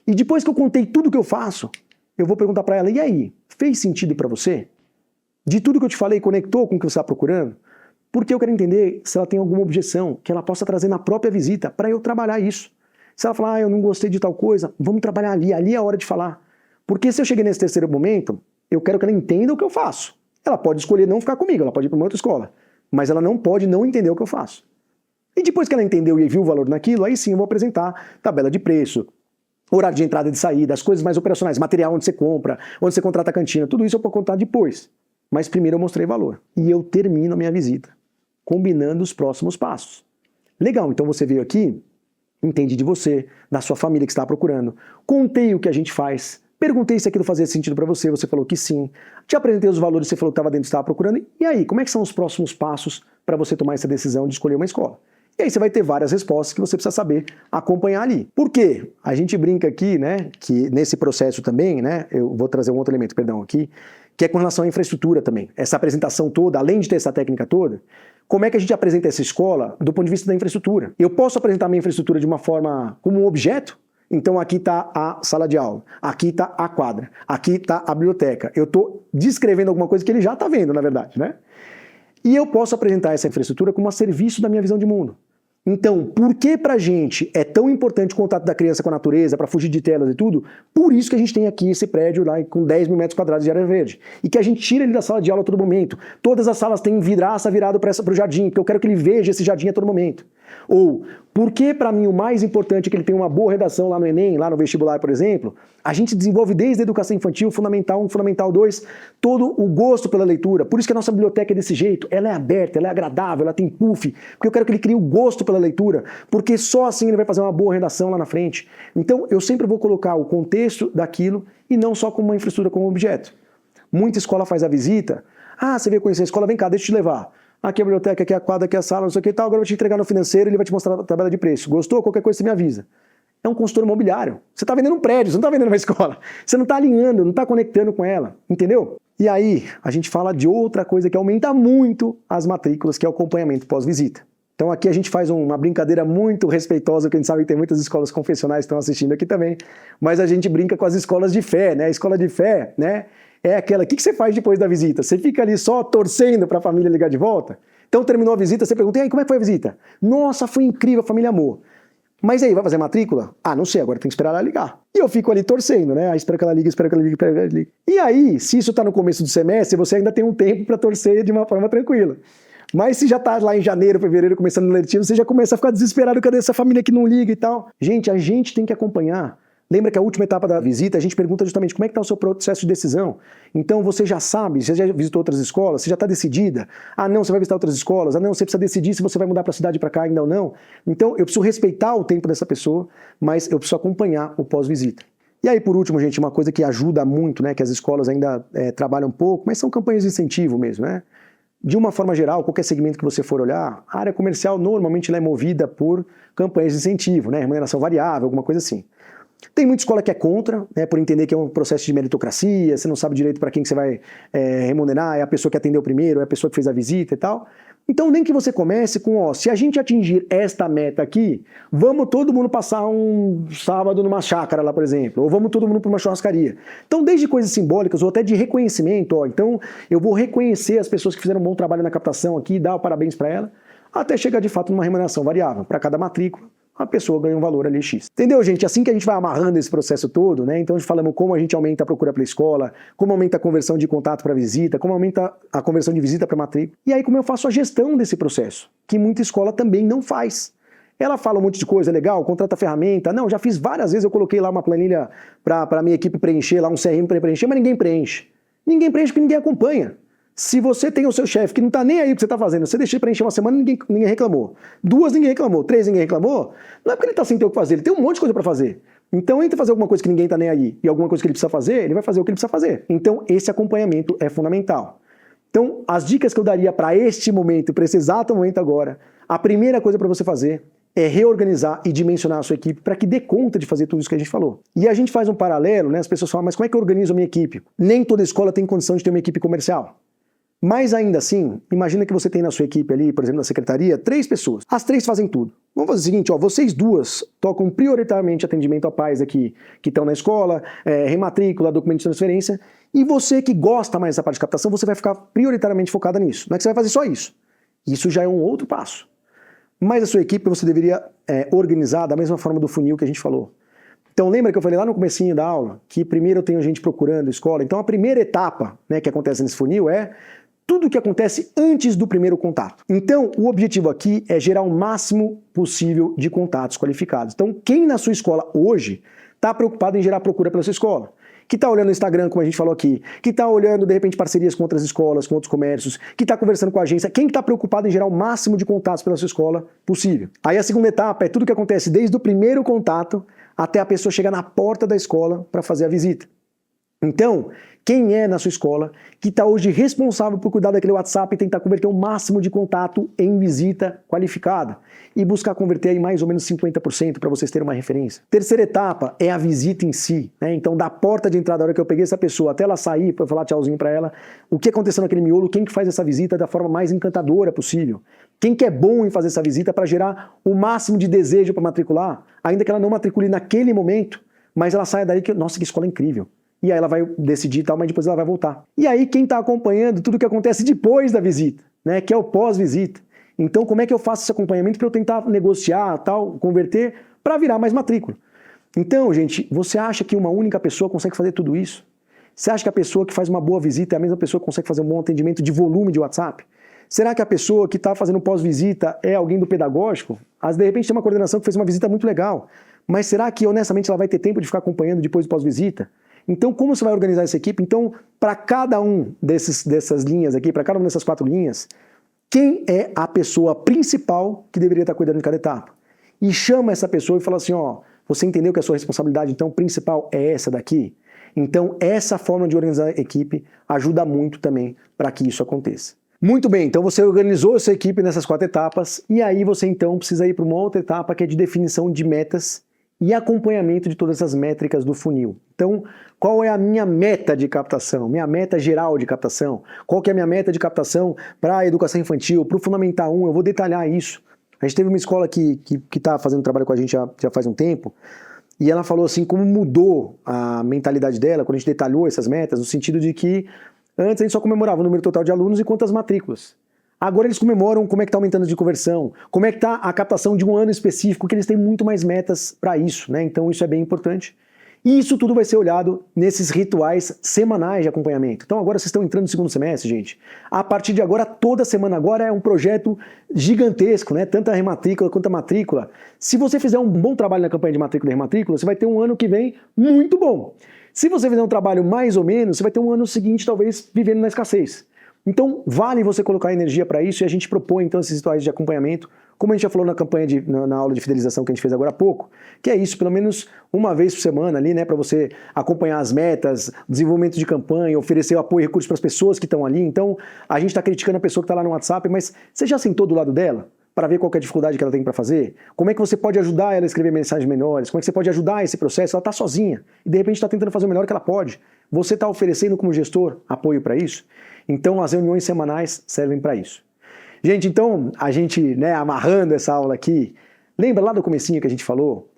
E depois que eu contei tudo que eu faço, eu vou perguntar para ela, e aí, fez sentido para você? De tudo que eu te falei, conectou com o que você está procurando? Porque eu quero entender se ela tem alguma objeção que ela possa trazer na própria visita para eu trabalhar isso. Se ela falar, eu não gostei de tal coisa, vamos trabalhar ali é a hora de falar. Porque se eu cheguei nesse terceiro momento, eu quero que ela entenda o que eu faço. Ela pode escolher não ficar comigo, ela pode ir para uma outra escola, mas ela não pode não entender o que eu faço. E depois que ela entendeu e viu o valor naquilo, aí sim eu vou apresentar tabela de preço, horário de entrada e de saída, as coisas mais operacionais, material onde você compra, onde você contrata a cantina, tudo isso eu vou contar depois. Mas primeiro eu mostrei valor. E eu termino a minha visita, combinando os próximos passos. Legal, então você veio aqui, entendi de você, da sua família que está procurando, contei o que a gente faz, perguntei se aquilo fazia sentido para você, você falou que sim, te apresentei os valores, você falou que estava dentro do que estava procurando, e aí, como é que são os próximos passos para você tomar essa decisão de escolher uma escola? E aí você vai ter várias respostas que você precisa saber acompanhar ali. Por quê? A gente brinca aqui, né, que nesse processo também, né, eu vou trazer um outro elemento, perdão, aqui, que é com relação à infraestrutura também. Essa apresentação toda, além de ter essa técnica toda, como é que a gente apresenta essa escola do ponto de vista da infraestrutura? Eu posso apresentar a minha infraestrutura de uma forma como um objeto? Então aqui está a sala de aula, aqui está a quadra, aqui está a biblioteca. Eu estou descrevendo alguma coisa que ele já está vendo, na verdade, né? E eu posso apresentar essa infraestrutura como a serviço da minha visão de mundo. Então, por que pra gente é tão importante o contato da criança com a natureza, para fugir de telas e tudo? Por isso que a gente tem aqui esse prédio lá com 10 mil metros quadrados de área verde. E que a gente tira ele da sala de aula a todo momento. Todas as salas têm vidraça virado para o jardim, porque eu quero que ele veja esse jardim a todo momento. Ou, por que pra mim o mais importante é que ele tenha uma boa redação lá no Enem, lá no vestibular, por exemplo? A gente desenvolve desde a educação infantil, Fundamental 1, Fundamental 2, todo o gosto pela leitura. Por isso que a nossa biblioteca é desse jeito. Ela é aberta, ela é agradável, ela tem puff. Porque eu quero que ele crie o gosto pela leitura. Porque só assim ele vai fazer uma boa redação lá na frente. Então, eu sempre vou colocar o contexto daquilo e não só como uma infraestrutura, como objeto. Muita escola faz a visita. Ah, você veio conhecer a escola, vem cá, deixa eu te levar. Aqui é a biblioteca, aqui é a quadra, aqui é a sala, não sei o que e tal. Agora eu vou te entregar no financeiro, ele vai te mostrar a tabela de preço. Gostou? Qualquer coisa você me avisa. É um consultor imobiliário. Você está vendendo um prédio, você não está vendendo uma escola. Você não está alinhando, não está conectando com ela. Entendeu? E aí, a gente fala de outra coisa que aumenta muito as matrículas, que é o acompanhamento pós-visita. Então aqui a gente faz uma brincadeira muito respeitosa, porque a gente sabe que tem muitas escolas confessionais que estão assistindo aqui também, mas a gente brinca com as escolas de fé, né? A escola de fé, né? É aquela, o que você faz depois da visita? Você fica ali só torcendo para a família ligar de volta? Então terminou a visita, você pergunta, e aí, como é que foi a visita? Nossa, foi incrível, a família amou. Mas aí, vai fazer matrícula? Ah, não sei, agora tem que esperar ela ligar. E eu fico ali torcendo, né? Aí espero que ela ligue, espero que ela ligue, espero que ela ligue. E aí, se isso tá no começo do semestre, você ainda tem um tempo para torcer de uma forma tranquila. Mas se já tá lá em janeiro, fevereiro, começando o letivo, você já começa a ficar desesperado, cadê essa família que não liga e tal? Gente, a gente tem que acompanhar. Lembra que a última etapa da visita, a gente pergunta justamente como é que está o seu processo de decisão. Então você já sabe, você já visitou outras escolas, você já está decidida. Ah não, você vai visitar outras escolas. Ah não, você precisa decidir se você vai mudar para a cidade para cá ainda ou não. Então eu preciso respeitar o tempo dessa pessoa, mas eu preciso acompanhar o pós-visita. E aí por último, gente, uma coisa que ajuda muito, né, que as escolas ainda trabalham um pouco, mas são campanhas de incentivo mesmo, né? De uma forma geral, qualquer segmento que você for olhar, a área comercial normalmente ela é movida por campanhas de incentivo, né, remuneração variável, alguma coisa assim. Tem muita escola que é contra, né, por entender que é um processo de meritocracia, você não sabe direito para quem que você vai remunerar, é a pessoa que atendeu primeiro, é a pessoa que fez a visita e tal. Então nem que você comece com, ó, se a gente atingir esta meta aqui, vamos todo mundo passar um sábado numa chácara lá, por exemplo, ou vamos todo mundo para uma churrascaria. Então desde coisas simbólicas ou até de reconhecimento, ó, então eu vou reconhecer as pessoas que fizeram um bom trabalho na captação aqui, dar o parabéns para ela, até chegar de fato numa remuneração variável para cada matrícula. A pessoa ganha um valor ali X. Entendeu, gente? Assim que a gente vai amarrando esse processo todo, né? Então, a gente falamos como a gente aumenta a procura pela escola, como aumenta a conversão de contato para visita, como aumenta a conversão de visita para matrícula. E aí, como eu faço a gestão desse processo, que muita escola também não faz. Ela fala um monte de coisa, legal, contrata ferramenta. Não, já fiz várias vezes, eu coloquei lá uma planilha para a minha equipe preencher, lá um CRM para preencher, mas ninguém preenche. Ninguém preenche porque ninguém acompanha. Se você tem o seu chefe que não está nem aí o que você está fazendo, você deixa ele preencher uma semana, ninguém reclamou. 2, ninguém reclamou. 3, ninguém reclamou. Não é porque ele está sem ter o que fazer, ele tem um monte de coisa para fazer. Então, entre fazer alguma coisa que ninguém está nem aí e alguma coisa que ele precisa fazer, ele vai fazer o que ele precisa fazer. Então, esse acompanhamento é fundamental. Então, as dicas que eu daria para este momento, para esse exato momento agora, a primeira coisa para você fazer é reorganizar e dimensionar a sua equipe para que dê conta de fazer tudo isso que a gente falou. E a gente faz um paralelo, né? As pessoas falam, mas como é que eu organizo a minha equipe? Nem toda escola tem condição de ter uma equipe comercial. Mas ainda assim, imagina que você tem na sua equipe ali, por exemplo, na secretaria, 3 pessoas. As 3 fazem tudo. Vamos fazer o seguinte, ó, vocês 2 tocam prioritariamente atendimento a pais aqui que estão na escola, rematrícula, documento de transferência, e você que gosta mais dessa parte de captação, você vai ficar prioritariamente focada nisso. Não é que você vai fazer só isso. Isso já é um outro passo. Mas a sua equipe você deveria organizar da mesma forma do funil que a gente falou. Então lembra que eu falei lá no comecinho da aula que primeiro eu tenho gente procurando escola. Então a primeira etapa, né, que acontece nesse funil é tudo o que acontece antes do primeiro contato. Então, o objetivo aqui é gerar o máximo possível de contatos qualificados. Então, quem na sua escola hoje está preocupado em gerar procura pela sua escola? Que está olhando o Instagram, como a gente falou aqui, que está olhando, de repente, parcerias com outras escolas, com outros comércios, que está conversando com a agência, quem está preocupado em gerar o máximo de contatos pela sua escola possível. Aí a segunda etapa é tudo o que acontece desde o primeiro contato até a pessoa chegar na porta da escola para fazer a visita. Então, quem é na sua escola que está hoje responsável por cuidar daquele WhatsApp e tentar converter o máximo de contato em visita qualificada e buscar converter aí mais ou menos 50% para vocês terem uma referência. Terceira etapa é a visita em si, né? Então, da porta de entrada, a hora que eu peguei essa pessoa até ela sair para falar tchauzinho para ela, o que aconteceu naquele miolo, quem que faz essa visita da forma mais encantadora possível? Quem que é bom em fazer essa visita para gerar o máximo de desejo para matricular, ainda que ela não matricule naquele momento, mas ela saia daí que, nossa, que escola incrível. E aí ela vai decidir e tal, mas depois ela vai voltar. E aí quem está acompanhando tudo o que acontece depois da visita, né, que é o pós-visita. Então, como é que eu faço esse acompanhamento para eu tentar negociar, tal, converter, para virar mais matrícula? Então, gente, você acha que uma única pessoa consegue fazer tudo isso? Você acha que a pessoa que faz uma boa visita é a mesma pessoa que consegue fazer um bom atendimento de volume de WhatsApp? Será que a pessoa que está fazendo pós-visita é alguém do pedagógico? De repente tem uma coordenação que fez uma visita muito legal, mas será que honestamente ela vai ter tempo de ficar acompanhando depois do pós-visita? Então, como você vai organizar essa equipe? Então, para cada um dessas linhas aqui, para cada uma dessas 4 linhas, quem é a pessoa principal que deveria estar cuidando de cada etapa? E chama essa pessoa e fala assim, ó, você entendeu que a sua responsabilidade então principal é essa daqui? Então, essa forma de organizar a equipe ajuda muito também para que isso aconteça. Muito bem, então você organizou a sua equipe nessas 4 etapas e aí você então precisa ir para uma outra etapa que é de definição de metas e acompanhamento de todas essas métricas do funil. Então, qual é a minha meta de captação? Minha meta geral de captação? Qual que é a minha meta de captação para a educação infantil, para o Fundamental 1? Eu vou detalhar isso. A gente teve uma escola que está fazendo trabalho com a gente já faz um tempo, e ela falou assim, como mudou a mentalidade dela quando a gente detalhou essas metas, no sentido de que antes a gente só comemorava o número total de alunos e quantas matrículas. Agora eles comemoram como é que está aumentando de conversão, como é que está a captação de um ano específico, que eles têm muito mais metas para isso, né? Então isso é bem importante. E isso tudo vai ser olhado nesses rituais semanais de acompanhamento. Então agora vocês estão entrando no segundo semestre, gente. A partir de agora, toda semana agora é um projeto gigantesco, né? Tanto a rematrícula quanto a matrícula. Se você fizer um bom trabalho na campanha de matrícula e rematrícula, você vai ter um ano que vem muito bom. Se você fizer um trabalho mais ou menos, você vai ter um ano seguinte talvez vivendo na escassez. Então vale você colocar energia para isso e a gente propõe então esses rituais de acompanhamento, como a gente já falou na campanha na aula de fidelização que a gente fez agora há pouco, que é isso, pelo menos uma vez por semana ali, né, para você acompanhar as metas, desenvolvimento de campanha, oferecer apoio e recursos para as pessoas que estão ali. Então a gente está criticando a pessoa que está lá no WhatsApp, mas você já sentou do lado dela para ver qual que é a dificuldade que ela tem para fazer? Como é que você pode ajudar ela a escrever mensagens melhores? Como é que você pode ajudar esse processo? Ela está sozinha e de repente está tentando fazer o melhor que ela pode. Você está oferecendo como gestor apoio para isso? Então as reuniões semanais servem para isso. Gente, então a gente, né, amarrando essa aula aqui, lembra lá do comecinho que a gente falou?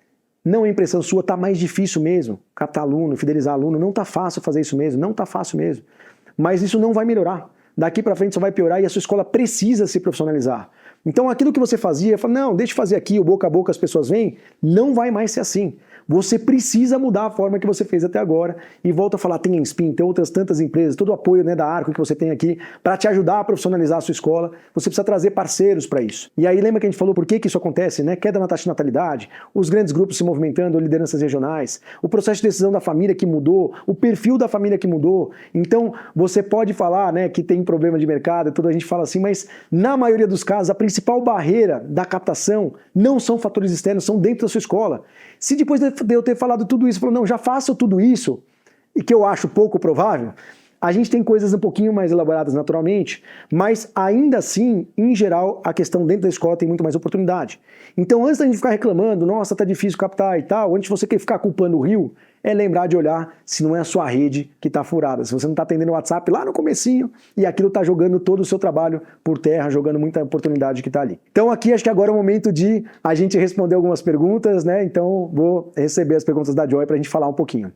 Não é impressão sua, tá mais difícil mesmo. Captar aluno, fidelizar aluno, não tá fácil fazer isso mesmo, não tá fácil mesmo. Mas isso não vai melhorar. Daqui para frente só vai piorar e a sua escola precisa se profissionalizar. Então aquilo que você fazia, fala, não, deixa eu fazer aqui, o boca a boca as pessoas vêm, não vai mais ser assim. Você precisa mudar a forma que você fez até agora e volta a falar, tem a Inspin, tem outras tantas empresas, todo o apoio, né, da Arco que você tem aqui para te ajudar a profissionalizar a sua escola. Você precisa trazer parceiros para isso. E aí lembra que a gente falou por que isso acontece, né? Queda na taxa de natalidade, os grandes grupos se movimentando, lideranças regionais, o processo de decisão da família que mudou, o perfil da família que mudou. Então você pode falar, né, que tem problema de mercado, tudo a gente fala assim, mas na maioria dos casos a principal barreira da captação não são fatores externos, são dentro da sua escola. Se depois de eu ter falado tudo isso, falou, não, já faço tudo isso, e que eu acho pouco provável, a gente tem coisas um pouquinho mais elaboradas naturalmente, mas ainda assim, em geral, a questão dentro da escola tem muito mais oportunidade. Então, antes da gente ficar reclamando, nossa, tá difícil captar e tal, antes de você ficar culpando o Rio, é lembrar de olhar se não é a sua rede que está furada, se você não está atendendo o WhatsApp lá no comecinho e aquilo está jogando todo o seu trabalho por terra, jogando muita oportunidade que está ali. Então aqui acho que agora é o momento de a gente responder algumas perguntas, né? Então vou receber as perguntas da Joy para a gente falar um pouquinho.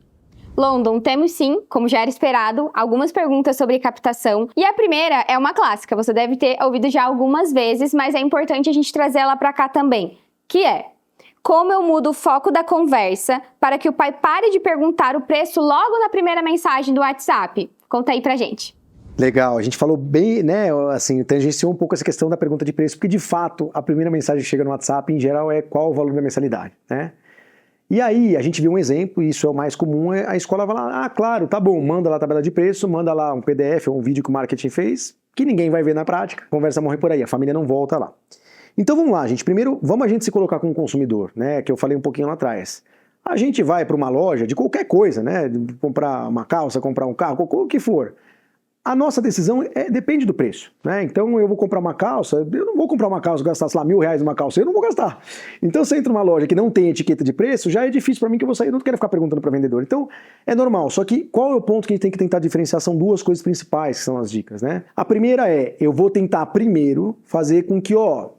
London, temos sim, como já era esperado, algumas perguntas sobre captação. E a primeira é uma clássica, você deve ter ouvido já algumas vezes, mas é importante a gente trazer ela para cá também, que é: como eu mudo o foco da conversa para que o pai pare de perguntar o preço logo na primeira mensagem do WhatsApp? Conta aí pra gente. Legal, a gente falou bem, né, assim, tangenciou um pouco essa questão da pergunta de preço, porque de fato a primeira mensagem que chega no WhatsApp, em geral, é qual o valor da mensalidade, né? E aí, a gente viu um exemplo, e isso é o mais comum, a escola vai lá, ah, claro, tá bom, manda lá a tabela de preço, manda lá um PDF ou um vídeo que o marketing fez, que ninguém vai ver na prática, a conversa morre por aí, a família não volta lá. Então vamos lá, gente. Primeiro, vamos a gente se colocar como consumidor, né? Que eu falei um pouquinho lá atrás. A gente vai para uma loja de qualquer coisa, né? Comprar uma calça, comprar um carro, o que for. A nossa decisão depende do preço, né? Então eu vou comprar uma calça, eu não vou comprar uma calça, gastar, sei lá, R$1.000 numa calça, eu não vou gastar. Então se eu entro numa loja que não tem etiqueta de preço, já é difícil para mim que eu vou sair, eu não quero ficar perguntando para vendedor. Então é normal, só que qual é o ponto que a gente tem que tentar diferenciar? São duas coisas principais que são as dicas, né? A primeira é, eu vou tentar primeiro fazer com que,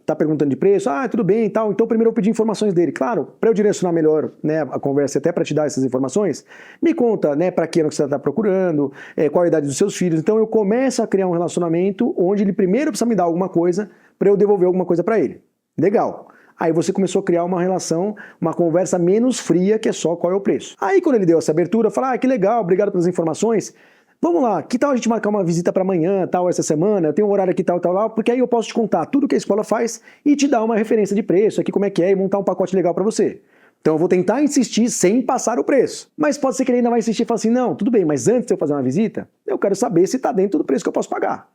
tá perguntando de preço, tudo bem e tal, então primeiro eu pedir informações dele. Claro, para eu direcionar melhor, né, a conversa, até para te dar essas informações, me conta, né, para que ano que você está procurando, qual a idade dos seus filhos. Então eu começo a criar um relacionamento onde ele primeiro precisa me dar alguma coisa para eu devolver alguma coisa para ele. Legal. Aí você começou a criar uma relação, uma conversa menos fria, que é só qual é o preço. Aí quando ele deu essa abertura, eu falei, que legal, obrigado pelas informações. Vamos lá, que tal a gente marcar uma visita para amanhã, tal, essa semana, eu tenho um horário aqui, tal, lá, porque aí eu posso te contar tudo que a escola faz e te dar uma referência de preço, aqui como é que é, e montar um pacote legal para você. Então eu vou tentar insistir sem passar o preço. Mas pode ser que ele ainda vai insistir e falar assim, não, tudo bem, mas antes de eu fazer uma visita, eu quero saber se está dentro do preço que eu posso pagar.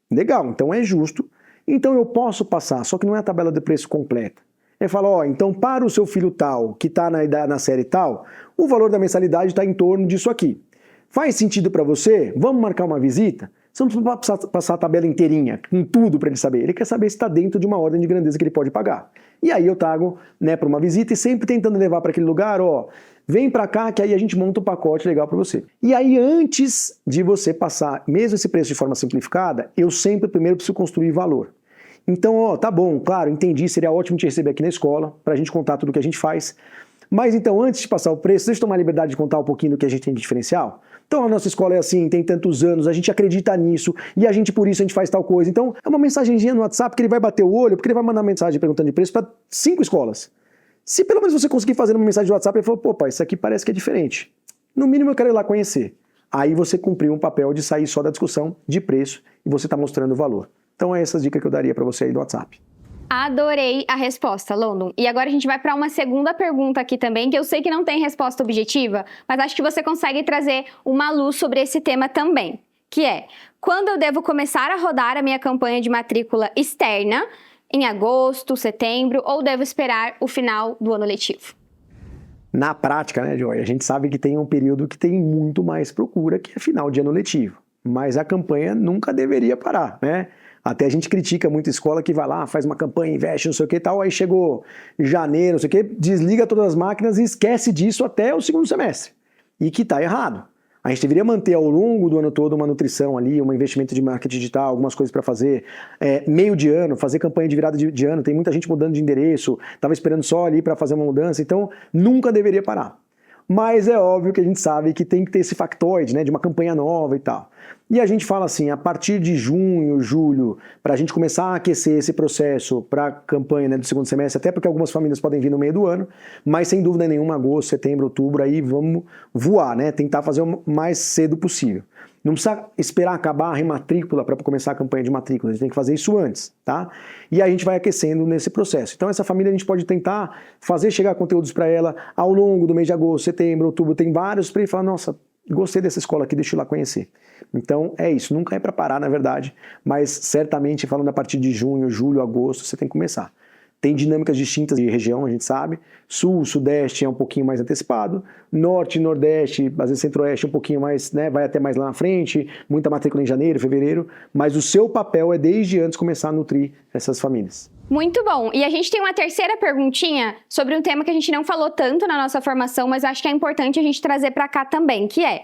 Legal, então é justo. Então eu posso passar, só que não é a tabela de preço completa. Ele fala, então para o seu filho tal, que está na série tal, o valor da mensalidade está em torno disso aqui. Faz sentido para você? Vamos marcar uma visita? Você não precisa passar a tabela inteirinha, com tudo para ele saber. Ele quer saber se está dentro de uma ordem de grandeza que ele pode pagar. E aí eu trago para uma visita e sempre tentando levar para aquele lugar, vem para cá que aí a gente monta um pacote legal para você. E aí antes de você passar mesmo esse preço de forma simplificada, eu sempre primeiro preciso construir valor. Então, tá bom, claro, entendi, seria ótimo te receber aqui na escola, para a gente contar tudo o que a gente faz. Mas então, antes de passar o preço, deixa eu tomar a liberdade de contar um pouquinho do que a gente tem de diferencial. Então, a nossa escola é assim, tem tantos anos, a gente acredita nisso, e a gente, por isso, a gente faz tal coisa. Então, é uma mensagenzinha no WhatsApp que ele vai bater o olho, porque ele vai mandar mensagem perguntando de preço para 5 escolas. Se pelo menos você conseguir fazer uma mensagem de WhatsApp, ele falou, pai, isso aqui parece que é diferente. No mínimo, eu quero ir lá conhecer. Aí você cumpriu um papel de sair só da discussão de preço, e você está mostrando o valor. Então, é essa dica que eu daria para você aí do WhatsApp. Adorei a resposta, London. E agora a gente vai para uma segunda pergunta aqui também, que eu sei que não tem resposta objetiva, mas acho que você consegue trazer uma luz sobre esse tema também, que é, quando eu devo começar a rodar a minha campanha de matrícula externa, em agosto, setembro, ou devo esperar o final do ano letivo? Na prática, né, Joy, a gente sabe que tem um período que tem muito mais procura, que é final de ano letivo, mas a campanha nunca deveria parar, né? Até a gente critica muito a escola que vai lá, faz uma campanha, investe, não sei o que e tal, aí chegou janeiro, não sei o que, desliga todas as máquinas e esquece disso até o segundo semestre. E que está errado. A gente deveria manter ao longo do ano todo uma nutrição ali, um investimento de marketing digital, algumas coisas para fazer, meio de ano, fazer campanha de virada de ano, tem muita gente mudando de endereço, estava esperando só ali para fazer uma mudança, então nunca deveria parar. Mas é óbvio que a gente sabe que tem que ter esse factoide, né, de uma campanha nova e tal. E a gente fala assim, a partir de junho, julho, para a gente começar a aquecer esse processo para a campanha, né, do segundo semestre, até porque algumas famílias podem vir no meio do ano, mas sem dúvida nenhuma, agosto, setembro, outubro, aí vamos voar, né, tentar fazer o mais cedo possível. Não precisa esperar acabar a rematrícula para começar a campanha de matrícula, a gente tem que fazer isso antes, tá? E aí a gente vai aquecendo nesse processo. Então essa família a gente pode tentar fazer chegar conteúdos para ela ao longo do mês de agosto, setembro, outubro, tem vários para ele falar, nossa, gostei dessa escola aqui, deixa eu ir lá conhecer. Então é isso, nunca é para parar na verdade, mas certamente falando a partir de junho, julho, agosto, você tem que começar. Tem dinâmicas distintas de região, a gente sabe. Sul, Sudeste é um pouquinho mais antecipado. Norte, Nordeste, às vezes Centro-Oeste um pouquinho mais, né, vai até mais lá na frente. Muita matrícula em janeiro, fevereiro. Mas o seu papel é desde antes começar a nutrir essas famílias. Muito bom. E a gente tem uma terceira perguntinha sobre um tema que a gente não falou tanto na nossa formação, mas acho que é importante a gente trazer para cá também, que é: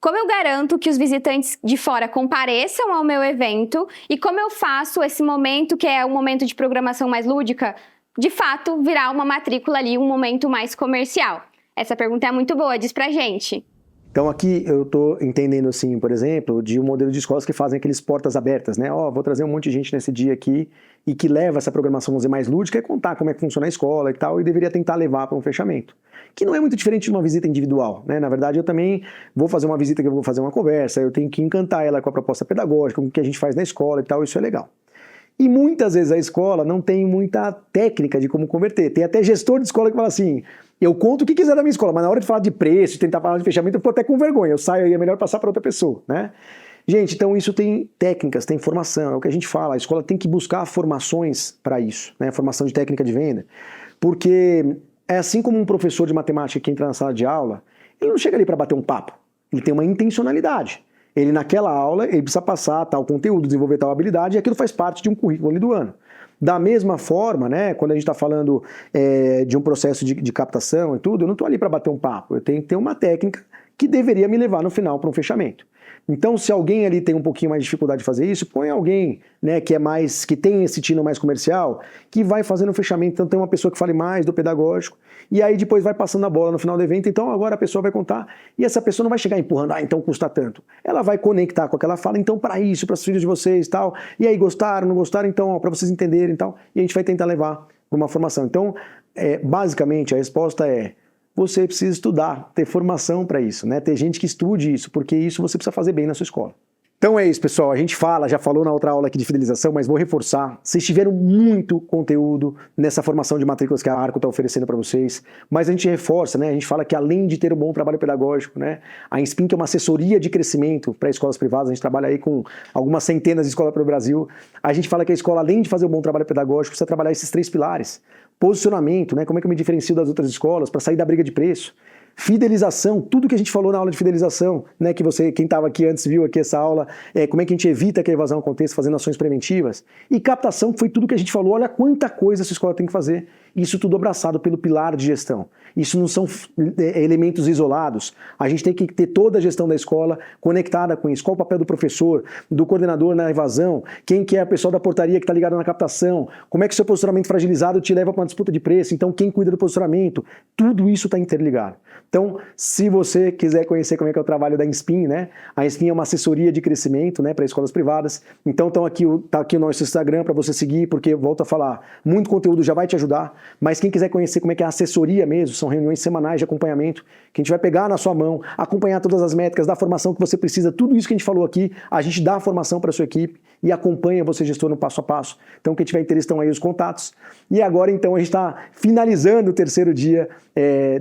como eu garanto que os visitantes de fora compareçam ao meu evento e como eu faço esse momento, que é um momento de programação mais lúdica, de fato virar uma matrícula ali, um momento mais comercial? Essa pergunta é muito boa, diz pra gente. Então aqui eu estou entendendo assim, por exemplo, de um modelo de escolas que fazem aqueles portas abertas, né? Vou trazer um monte de gente nesse dia aqui e que leva essa programação, vamos dizer, mais lúdica e contar como é que funciona a escola e tal, e deveria tentar levar para um fechamento. Que não é muito diferente de uma visita individual, né? Na verdade, eu também vou fazer uma visita que eu vou fazer uma conversa, eu tenho que encantar ela com a proposta pedagógica, com o que a gente faz na escola e tal, isso é legal. E muitas vezes a escola não tem muita técnica de como converter. Tem até gestor de escola que fala assim, eu conto o que quiser da minha escola, mas na hora de falar de preço, de tentar falar de fechamento, eu fico até com vergonha, eu saio e é melhor passar para outra pessoa, né? Gente, então isso tem técnicas, tem formação, é o que a gente fala, a escola tem que buscar formações para isso, né? Formação de técnica de venda, porque é assim como um professor de matemática que entra na sala de aula, ele não chega ali para bater um papo, ele tem uma intencionalidade. Ele naquela aula, ele precisa passar tal conteúdo, desenvolver tal habilidade, e aquilo faz parte de um currículo ali do ano. Da mesma forma, né, quando a gente está falando de um processo de captação e tudo, eu não estou ali para bater um papo, eu tenho que ter uma técnica que deveria me levar no final para um fechamento. Então, se alguém ali tem um pouquinho mais de dificuldade de fazer isso, põe alguém, né, que tem esse tino mais comercial, que vai fazendo o fechamento. Então, tem uma pessoa que fale mais do pedagógico, e aí depois vai passando a bola no final do evento. Então, agora a pessoa vai contar, e essa pessoa não vai chegar empurrando, então custa tanto. Ela vai conectar com aquela fala, então, para isso, para os filhos de vocês e tal. E aí, gostaram, não gostaram? Então, para vocês entenderem e tal. E a gente vai tentar levar para uma formação. Então, basicamente, a resposta é: você precisa estudar, ter formação para isso, né? Ter gente que estude isso, porque isso você precisa fazer bem na sua escola. Então é isso, pessoal. A gente já falou na outra aula aqui de fidelização, mas vou reforçar. Vocês tiveram muito conteúdo nessa formação de matrículas que a Arco está oferecendo para vocês, mas a gente reforça, né? A gente fala que além de ter um bom trabalho pedagógico, né? A Inspin, que é uma assessoria de crescimento para escolas privadas, a gente trabalha aí com algumas centenas de escolas pelo Brasil. A gente fala que a escola, além de fazer um bom trabalho pedagógico, precisa trabalhar esses 3 pilares. Posicionamento, né? Como é que eu me diferencio das outras escolas para sair da briga de preço? Fidelização, tudo que a gente falou na aula de fidelização, né, que quem estava aqui antes viu aqui essa aula, como é que a gente evita que a evasão aconteça fazendo ações preventivas. E captação, que foi tudo que a gente falou, olha quanta coisa essa escola tem que fazer. Isso tudo abraçado pelo pilar de gestão. Isso não são elementos isolados. A gente tem que ter toda a gestão da escola conectada com isso. Qual o papel do professor, do coordenador na evasão, quem que é a pessoa da portaria que está ligada na captação, como é que o seu posicionamento fragilizado te leva para uma disputa de preço, então quem cuida do posicionamento, tudo isso está interligado. Então, se você quiser conhecer como é que é o trabalho da Inspin, né? A Inspin é uma assessoria de crescimento, né, para escolas privadas. Então, tá aqui o nosso Instagram para você seguir, porque, volto a falar, muito conteúdo já vai te ajudar, mas quem quiser conhecer como é que é a assessoria mesmo, são reuniões semanais de acompanhamento, que a gente vai pegar na sua mão, acompanhar todas as métricas, dar a formação que você precisa, tudo isso que a gente falou aqui, a gente dá a formação para a sua equipe e acompanha você, gestor, no passo a passo. Então, quem tiver interesse, estão aí os contatos. E agora, então, a gente está finalizando o terceiro dia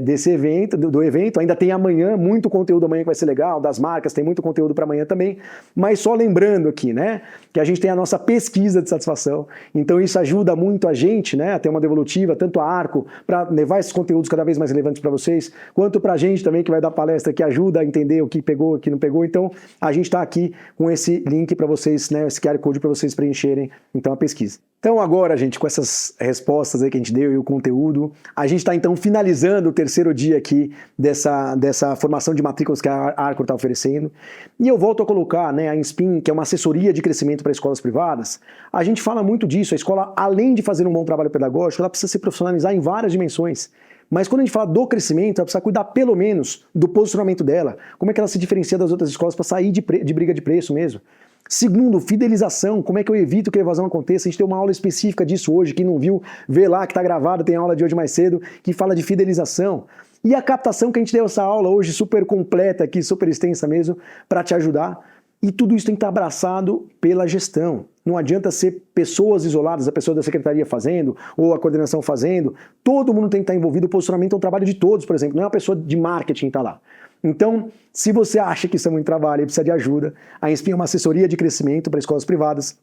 desse evento, do evento. Ainda tem amanhã, muito conteúdo amanhã que vai ser legal, das marcas, tem muito conteúdo para amanhã também. Mas só lembrando aqui, né, que a gente tem a nossa pesquisa de satisfação. Então, isso ajuda muito a gente, né, a ter uma devolutiva, tanto a Arco, para levar esses conteúdos cada vez mais relevantes para vocês, quanto para a gente também, que vai dar palestra, que ajuda a entender o que pegou, o que não pegou. Então, a gente está aqui com esse link para vocês, né, esse QR Code para vocês preencherem, então, a pesquisa. Então agora, gente, com essas respostas aí que a gente deu e o conteúdo, a gente está então finalizando o terceiro dia aqui dessa formação de matrículas que a Arco está oferecendo. E eu volto a colocar, né, a Inspin, que é uma assessoria de crescimento para escolas privadas. A gente fala muito disso, a escola, além de fazer um bom trabalho pedagógico, ela precisa se profissionalizar em várias dimensões. Mas quando a gente fala do crescimento, ela precisa cuidar pelo menos do posicionamento dela, como é que ela se diferencia das outras escolas para sair de briga de preço mesmo. Segundo, fidelização, como é que eu evito que a evasão aconteça? A gente tem uma aula específica disso hoje, quem não viu, vê lá que está gravado, tem aula de hoje mais cedo, que fala de fidelização. E a captação, que a gente deu essa aula hoje super completa aqui, super extensa mesmo, para te ajudar. E tudo isso tem que estar abraçado pela gestão. Não adianta ser pessoas isoladas, a pessoa da secretaria fazendo, ou a coordenação fazendo. Todo mundo tem que estar envolvido, o posicionamento é um trabalho de todos, por exemplo, não é uma pessoa de marketing que está lá. Então, se você acha que isso é muito trabalho e precisa de ajuda, a Inspin é uma assessoria de crescimento para escolas privadas.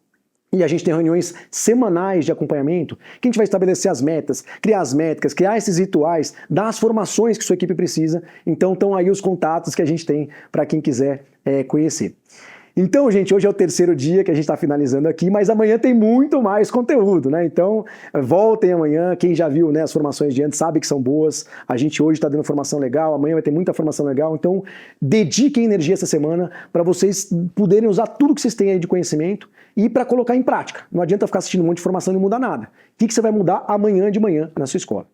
E a gente tem reuniões semanais de acompanhamento, que a gente vai estabelecer as metas, criar as métricas, criar esses rituais, dar as formações que sua equipe precisa. Então, estão aí os contatos que a gente tem para quem quiser conhecer. Então, gente, hoje é o terceiro dia que a gente está finalizando aqui, mas amanhã tem muito mais conteúdo, né? Então, voltem amanhã. Quem já viu, né, as formações de antes sabe que são boas. A gente hoje está dando formação legal, amanhã vai ter muita formação legal. Então, dediquem energia essa semana para vocês poderem usar tudo que vocês têm aí de conhecimento e para colocar em prática. Não adianta ficar assistindo um monte de formação e não mudar nada. O que você vai mudar amanhã de manhã na sua escola?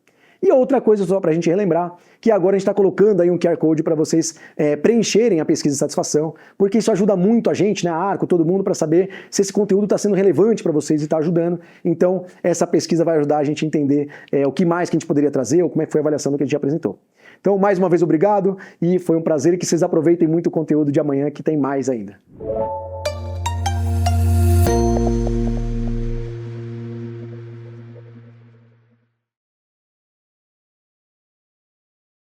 E outra coisa só para a gente relembrar, que agora a gente está colocando aí um QR Code para vocês preencherem a pesquisa de satisfação, porque isso ajuda muito a gente, né, a Arco, todo mundo, para saber se esse conteúdo está sendo relevante para vocês e está ajudando. Então, essa pesquisa vai ajudar a gente a entender o que mais que a gente poderia trazer ou como é que foi a avaliação do que a gente apresentou. Então, mais uma vez, obrigado e foi um prazer, e que vocês aproveitem muito o conteúdo de amanhã, que tem mais ainda.